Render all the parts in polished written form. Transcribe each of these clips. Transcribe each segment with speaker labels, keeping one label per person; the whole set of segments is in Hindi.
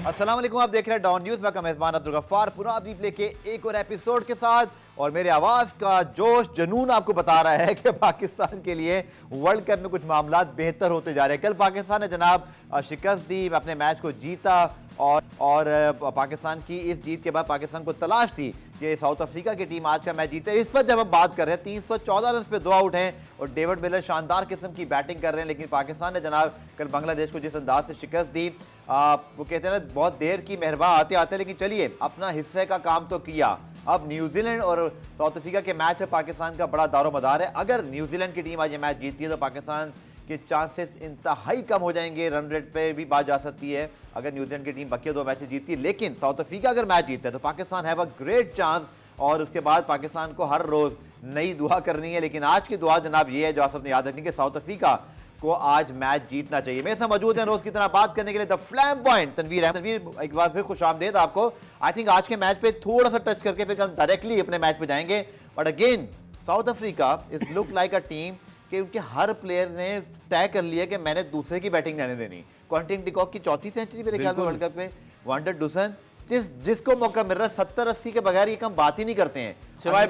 Speaker 1: अस्सलाम वालेकुम, आप देख रहे हैं डॉन न्यूज़। मैं मेज़बान अब्दुल गफ्फार पुनः अपनी लेके एक और एपिसोड के साथ, और मेरे आवाज़ का जोश जुनून आपको बता रहा है कि पाकिस्तान के लिए वर्ल्ड कप में कुछ मामला बेहतर होते जा रहे हैं। कल पाकिस्तान ने जनाब शिकस्त दी, अपने मैच को जीता और पाकिस्तान की इस जीत के बाद पाकिस्तान को तलाश थी कि साउथ अफ्रीका की टीम आज का मैच जीते। इस वक्त जब हम बात कर रहे हैं 314 रन पे 2 आउट हैं और डेविड मिलर शानदार किस्म की बैटिंग कर रहे हैं, लेकिन पाकिस्तान ने जनाब कल बांग्लादेश को जिस अंदाज से शिकस्त दी, वो कहते हैं ना बहुत देर की मेहरबान आते आते, लेकिन चलिए अपना हिस्से का काम तो किया। अब न्यूजीलैंड और साउथ अफ्रीका के मैच में पाकिस्तान का बड़ा दारोमदार है। अगर न्यूजीलैंड की टीम आज ये मैच जीतती है तो पाकिस्तान के चांसेस इंतहाई कम हो जाएंगे, रन रेट पे भी बात जा सकती है अगर न्यूजीलैंड की टीम बाकी 2 मैचेस जीतती है। लेकिन साउथ अफ्रीका अगर मैच जीतता है तो Pakistan have a great chance, और उसके बाद पाकिस्तान को हर रोज नई दुआ करनी है। लेकिन आज की दुआ जनाब ये है जो आप सबने याद रखनी है, साउथ अफ्रीका को आज मैच जीतना चाहिए। मेरे साथ मौजूद है रोज की तरह बात करने के लिए द फ्लैम्बॉयंट तनवीर है। तनवीर, एक बार फिर खुशामदीद आपको। आई थिंक आज के मैच पे थोड़ा सा टच करके फिर हम डायरेक्टली अपने मैच पे जाएंगे। But again south Africa is look like a team कि उनके हर प्लेयर ने तय कर लिया कि मैंने दूसरे की बैटिंग रहने देनी। क्वांटिन डिकॉक की 4थी सेंचुरी मेरे ख्याल में वर्ल्ड कप में। वांडर डुसन जिसको मौका मिल रहा है 70-80 के बगैर ये कम बात ही नहीं करते हैं,
Speaker 2: सिवाय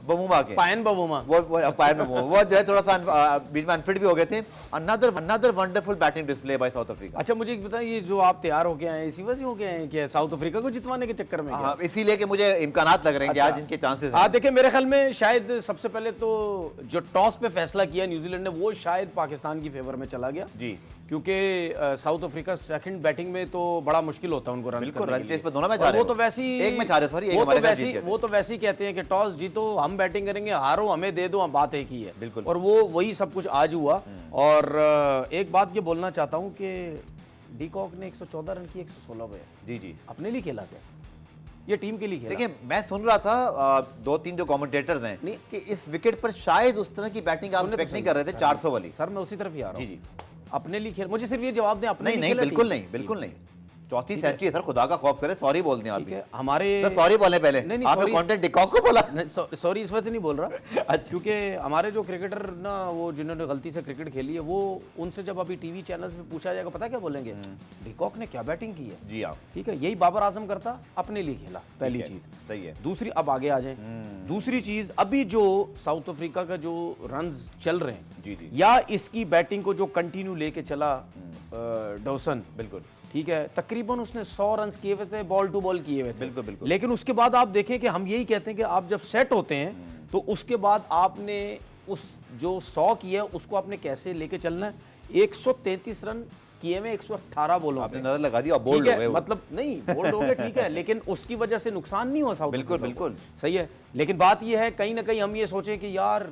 Speaker 2: बबूमा के
Speaker 1: पायन बबूमा वो जो है थोड़ा सा बीच में अनफिट भी हो गए थे। Another wonderful batting display bye south Africa.
Speaker 2: अच्छा, मुझे बताइए, ये जो आप तैयार होके आए इसी वजह से होके आए कि साउथ अफ्रीका को जितवाने के चक्कर में?
Speaker 1: हाँ, इसीलिए कि मुझे इम्कानात लग रहे हैं कि आज इनके चांसेस हैं।
Speaker 2: देखिए, मेरे ख्याल में शायद सबसे पहले तो जो टॉस पे फैसला किया न्यूजीलैंड ने वो शायद पाकिस्तान की फेवर में चला गया जी, क्योंकि साउथ अफ्रीका सेकंड बैटिंग में तो बड़ा मुश्किल होता है उनको रन करने
Speaker 1: पे दोनों मैच आ रहे हैं।
Speaker 2: वो तो वैसे ही कहते हैं कि टॉस जीतो हम बैटिंग करेंगे, हारो हमें दे दो, हम बात एक ही है। बिल्कुल, और वो वही सब कुछ आज हुआ। और एक बात ये बोलना चाहता हूं कि डीकॉक ने 114 रन की 116 पे जी अपने लिए खेला क्या, ये टीम के लिए खेला?
Speaker 1: देखिए, मैं सुन रहा था 2-3 जो कमेंटेटर्स हैं कि इस विकेट पर शायद उस तरह की बैटिंग आप एक्सपेक्ट नहीं कर रहे थे, 400 वाली।
Speaker 2: सर मैं उसी तरफ ही आ रहा हूं। अपने लिए खेल, मुझे सिर्फ ये जवाब दें, अपने
Speaker 1: नहीं, बिल्कुल नहीं। 4थी सेंचुरी सर, खुदा का खौफ करे। सॉरी बोल दें आप
Speaker 2: हमारे
Speaker 1: सर, सॉरी बोले पहले। आपने कॉन्टेंट डिकॉक को बोला?
Speaker 2: सॉरी इस वक्त नहीं बोल रहा। अच्छा, क्योंकि हमारे जो क्रिकेटर ना, वो जिन्होंने गलती से क्रिकेट खेली है, वो उनसे जब अभी टीवी चैनल्स पे पूछा जाएगा, पता क्या बोलेंगे? डिकॉक ने क्या बैटिंग की है। जी हाँ, ठीक है, यही बाबर आजम करता, अपने लिए खेला, पहली चीज सही है। दूसरी, अब आगे आ जाए, दूसरी चीज, अभी जो साउथ अफ्रीका का जो रन चल रहे हैं या इसकी बैटिंग को जो कंटिन्यू लेके चला डॉसन, बिल्कुल ठीक है, तकरीबन उसने 100 रन किए हुए थे, बॉल टू बॉल किए हुए थे। बिल्कुल। लेकिन उसके बाद आप देखें कि हम यही कहते हैं कि आप जब सेट होते हैं तो उसके बाद आपने उस जो 100 किया उसको आपने कैसे लेके चलना है। 133 रन किए में 118 बॉलों
Speaker 1: आपने नजर लगा दी, बोल्ड हो गए,
Speaker 2: मतलब नहीं बोल्ड हो गए, ठीक है, लेकिन उसकी वजह से नुकसान नहीं हुआ साउथ।
Speaker 1: बिल्कुल
Speaker 2: सही है। लेकिन बात यह है, कहीं ना कहीं हम ये सोचें कि यार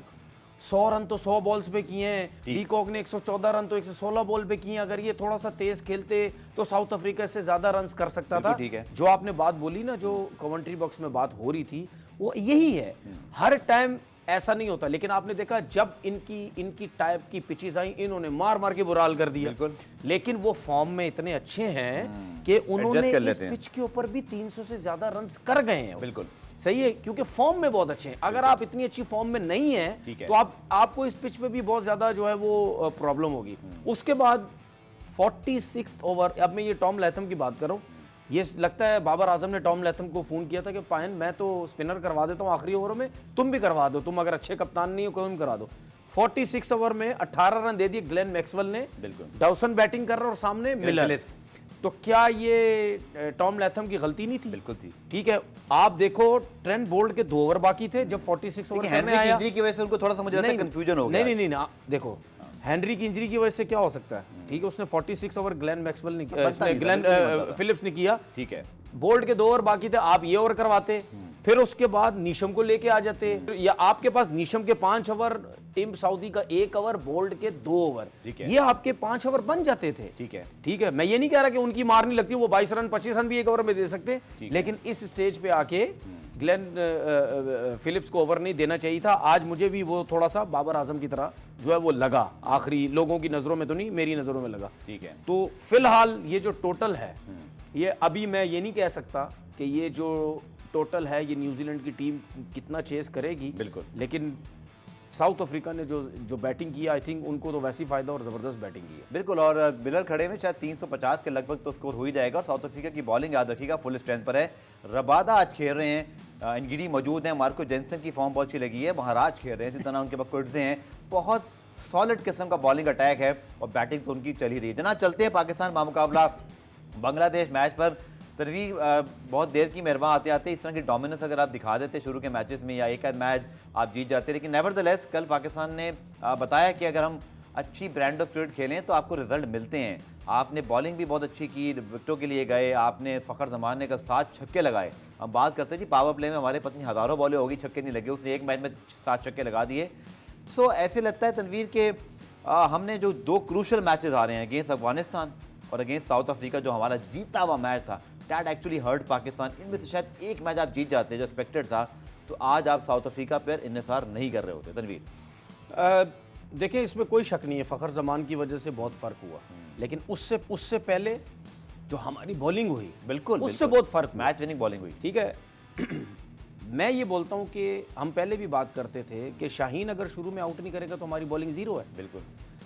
Speaker 2: 100 रन तो 100 बॉल्स पे किए हैं, डीकॉक ने 114 रन तो 116 बॉल पे किए हैं, अगर ये थोड़ा सा तेज खेलते तो साउथ अफ्रीका से ज्यादा रन कर सकता था। ठीक है, जो आपने बात बोली ना, जो कमेंट्री बॉक्स में बात हो रही थी, वो यही है। हर टाइम ऐसा नहीं होता, लेकिन आपने देखा जब इनकी टाइप की पिचेस आई, इन्होंने मार मार के बुराल कर दिया। लेकिन वो फॉर्म में इतने अच्छे हैं कि उन्होंने इस पिच के ऊपर भी 300 से ज्यादा रन कर गए हैं। बिल्कुल सही है, क्योंकि फॉर्म में बहुत अच्छे हैं। अगर आप इतनी अच्छी फॉर्म में नहीं है तो आपको इस पिच पे भी बहुत ज्यादा जो है वो प्रॉब्लम होगी। उसके बाद 46 ओवर, अब मैं ये टॉम लैथम की बात कर रहा हूँ, ये लगता है बाबर आजम ने टॉम लैथम को फोन किया था कि पायन मैं तो स्पिनर करवा देता हूँ आखिरी ओवरों में, तुम भी करवा दो, तुम अगर अच्छे कप्तान नहीं हो तुम करा दो। 46 ओवर में 18 रन दे दिए ग्लेन मैक्सवेल ने। बिल्कुल, डॉसन बैटिंग कर रहा और सामने मिलर। तो क्या ये टॉम लैथम की गलती नहीं थी? बिल्कुल थी। ठीक है, आप देखो ट्रेंट बोल्ट के 2 ओवर बाकी थे जब 46 ओवर करने आया।
Speaker 1: इंजरी की वजह से उनको थोड़ा सा मुझे लगता है कंफ्यूजन हो गया।
Speaker 2: नहीं, देखो हेनरी की इंजरी की वजह से क्या हो सकता है, ठीक है, उसने 46 ओवर ग्लेन मैक्सवेल ने ग्लेन फिलिप्स ने किया, ठीक है, बोल्ट के 2 ओवर बाकी थे, आप ये ओवर करवाते, फिर उसके बाद नीशम को लेके आ जाते, या आपके पास नीशम के 5 ओवर, टीम साउदी का 1 ओवर, बोल्ट के 2 ओवर, ये आपके 5 ओवर बन जाते थे। ठीक है, मैं ये नहीं कह रहा कि उनकी मार नहीं लगती, वो 22 रन 25 रन भी 1 ओवर में दे सकते, लेकिन इस स्टेज पे आके ग्लेन फिलिप्स को ओवर नहीं देना चाहिए था। आज मुझे भी वो थोड़ा सा बाबर आजम की तरह जो है वो लगा, आखिरी लोगों की नजरों में तो नहीं, मेरी नजरों में लगा। ठीक है, तो फिलहाल ये जो टोटल है, ये अभी मैं ये नहीं कह सकता कि ये जो टोटल है ये न्यूजीलैंड की टीम कितना चेस करेगी। बिल्कुल, लेकिन साउथ अफ्रीका ने जो बैटिंग किया, आई थिंक उनको तो वैसे ही फायदा और ज़बरदस्त बैटिंग की है।
Speaker 1: बिल्कुल, और मिलर खड़े में शायद 350 के लगभग तो स्कोर हो ही जाएगा। और साउथ अफ्रीका की बॉलिंग याद रखिएगा फुल स्ट्रेंथ पर है। रबादा आज खेल रहे हैं, एनगिडी मौजूद हैं, मार्को जेंसन की फॉर्म बहुत अच्छी लगी है, महाराज खेल रहे हैं, इसी तरह उनके पास कुर्जे हैं। बहुत सॉलिड किस्म का बॉलिंग अटैक है और बैटिंग तो उनकी चल ही रही है। जनाब चलते हैं पाकिस्तान बामुकाबला बांग्लादेश मैच पर। तनवीर, बहुत देर की मेहरबान आते आते इस तरह की डोमिनेंस अगर आप दिखा देते शुरू के मैचेस में या एक आध मैच आप जीत जाते, लेकिन नेवरदलेस कल पाकिस्तान ने बताया कि अगर हम अच्छी ब्रांड ऑफ स्पिरिट खेलें तो आपको रिजल्ट मिलते हैं। आपने बॉलिंग भी बहुत अच्छी की, विकेटों के लिए गए, आपने फ़खर ज़माने का 7 छक्के लगाए। हम बात करते हैं जी पावर प्ले में हमारे पत्नी हज़ारों बॉलें होगी, छक्के नहीं लगे, उसने एक मैच में 7 छक्के लगा दिए। सो ऐसे लगता है तनवीर के हमने जो 2 क्रूशल मैचेस आ रहे हैं अगेंस्ट अफगानिस्तान और अगेंस्ट साउथ अफ्रीका, जो हमारा जीता हुआ मैच था, दैट एक्चुअली हर्ट पाकिस्तान। इनमें से शायद एक मैच आप जीत जाते जो एक्सपेक्टेड था, तो आज आप साउथ अफ्रीका पर इन्हिसार नहीं कर रहे होते। तनवीर,
Speaker 2: देखिए इसमें कोई शक नहीं है, फ़खर ज़मान की वजह से बहुत फ़र्क हुआ, लेकिन उससे पहले जो हमारी बॉलिंग हुई,
Speaker 1: बिल्कुल
Speaker 2: उससे बहुत फ़र्क हुआ।
Speaker 1: मैच विनिंग बॉलिंग हुई,
Speaker 2: ठीक है। मैं ये बोलता हूँ कि हम पहले भी बात करते थे कि शाहीन अगर शुरू में आउट नहीं करेगा तो हमारी बॉलिंग ज़ीरो है।
Speaker 1: बिल्कुल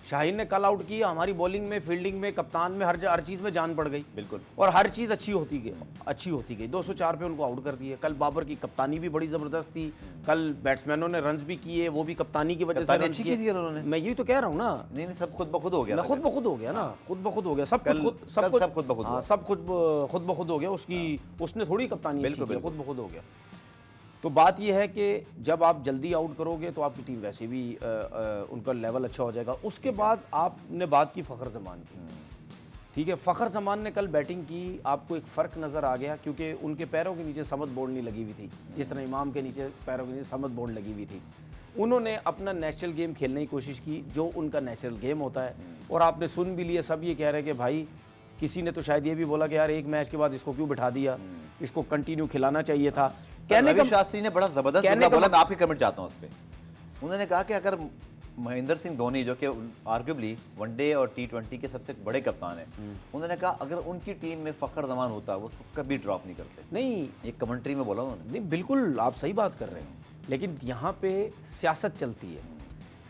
Speaker 2: शाहीन ने कल आउट किया, हमारी बॉलिंग में, फील्डिंग में, कप्तान में, हर चीज़ में जान पड़ गई।
Speaker 1: बिल्कुल,
Speaker 2: और हर चीज़ अच्छी होती गई। 204 पे उनको आउट कर दिए। कल बाबर की कप्तानी भी बड़ी ज़बरदस्त थी। कल बैट्समैनों ने रन्स भी किए, वो भी कप्तानी की वजह से रन
Speaker 1: अच्छी की थी उन्होंने।
Speaker 2: मैं यही तो कह रहा हूँ ना।
Speaker 1: नहीं, सब खुद ब खुद हो गया,
Speaker 2: खुद ब खुद हो गया ना, खुद ब खुद हो गया, सब
Speaker 1: कल-
Speaker 2: कुछ
Speaker 1: कल सब खुद ब खुद
Speaker 2: हाँ,
Speaker 1: हुआ।
Speaker 2: सब खुद ब खुद हो गया। उसने थोड़ी कप्तानी
Speaker 1: बिल्कुल,
Speaker 2: अच्छी की,
Speaker 1: बिल्कुल।
Speaker 2: खुद ब खुद हो गया। तो बात यह है कि जब आप जल्दी आउट करोगे तो आपकी टीम वैसे भी उनका लेवल अच्छा हो जाएगा। उसके बाद आपने बात की फ़खर ज़मान की, ठीक है। फ़खर ज़मान ने कल बैटिंग की, आपको एक फ़र्क नज़र आ गया क्योंकि उनके पैरों के नीचे समद बोर्ड नहीं लगी हुई थी, जिस तरह इमाम के नीचे पैरों के नीचे समद बोर्ड लगी हुई थी। उन्होंने अपना नेचुरल गेम खेलने की कोशिश की, जो उनका नेचुरल गेम होता है। और आपने सुन भी लिया, सब ये कह रहे हैं कि भाई, किसी ने तो शायद ये भी बोला कि यार एक मैच के बाद इसको क्यों बिठा दिया, इसको कंटिन्यू खिलाना चाहिए था। कहने
Speaker 1: रवि
Speaker 2: का
Speaker 1: शास्त्री ने बड़ा जबरदस्त
Speaker 2: कहने
Speaker 1: मुद्दा
Speaker 2: का
Speaker 1: बोला,
Speaker 2: मत-
Speaker 1: मैं आपके कमेंट चाहता हूं उस पे। उन्होंने कहा कि अगर महेंद्र सिंह धोनी, जो कि आर्ग्यूबली वनडे और T20 के सबसे बड़े कप्तान हैं, उन्होंने कहा अगर उनकी टीम में फ़खर ज़मान होता वो उसको कभी ड्रॉप नहीं करते।
Speaker 2: नहीं
Speaker 1: एक कमेंट्री में बोला उन्होंने।
Speaker 2: नहीं, बिल्कुल आप सही बात कर रहे हैं, लेकिन यहाँ पे सियासत चलती है।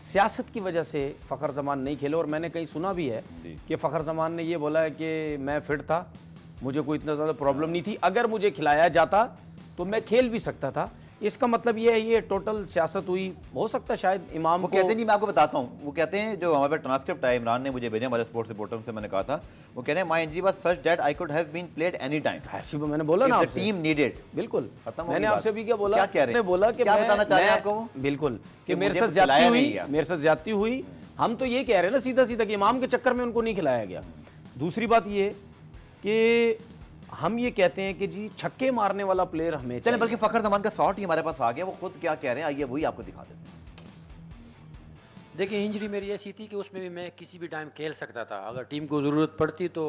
Speaker 2: सियासत की वजह से फ़खर ज़मान नहीं खेले। और मैंने कहीं सुना भी है
Speaker 1: जी।
Speaker 2: कि फ़खर ज़मान ने ये बोला है कि मैं फिट था, मुझे कोई इतना ज़्यादा प्रॉब्लम नहीं थी, अगर मुझे खिलाया जाता तो मैं खेल भी सकता था। इसका मतलब ये है, ये टोटल सियासत हुई। हो सकता है शायद इमाम
Speaker 1: वो
Speaker 2: को
Speaker 1: कहते नहीं, मैं आपको बताता हूँ, वो कहते हैं, जो हमारे पास ट्रांसक्रिप्ट है, इमरान ने मुझे भेजा, हमारे स्पोर्ट्स रिपोर्टर से मैंने कहा था, वो कह रहे हैं my injury was such that I could have been played any time
Speaker 2: ऐसी मैंने बोला ना
Speaker 1: इफ द
Speaker 2: आपसे।
Speaker 1: Team needed.
Speaker 2: बिल्कुल,
Speaker 1: खत्म हो
Speaker 2: मैंने
Speaker 1: गई
Speaker 2: आपसे
Speaker 1: बात।
Speaker 2: भी क्या बोला,
Speaker 1: क्या कह रहे हैं?
Speaker 2: मैंने बोला कि
Speaker 1: क्या
Speaker 2: मैं-
Speaker 1: बताना चाह रहे हैं
Speaker 2: मैं-
Speaker 1: आपको वो?
Speaker 2: बिल्कुल कि
Speaker 1: कि
Speaker 2: मेरे
Speaker 1: मुझे
Speaker 2: साथ ज्यादती
Speaker 1: खिलाया
Speaker 2: हुई,
Speaker 1: नहीं गया।
Speaker 2: मेरे साथ ज्यादती हुई। हम तो ये कह रहे हैं ना सीधा सीधा कि इमाम के चक्कर में उनको नहीं खिलाया गया। दूसरी बात ये कि हम ये कहते हैं कि जी छक्के मारने वाला प्लेयर हमें
Speaker 1: चले,
Speaker 2: चाहिए।
Speaker 1: बल्कि फ़खर ज़मान का शॉट ही हमारे पास आ गया, वो खुद क्या कह रहे हैं आइए वही आपको दिखा देते हैं।
Speaker 3: देखिए, इंजरी मेरी ऐसी थी कि उसमें भी मैं किसी भी टाइम खेल सकता था। अगर टीम को ज़रूरत पड़ती तो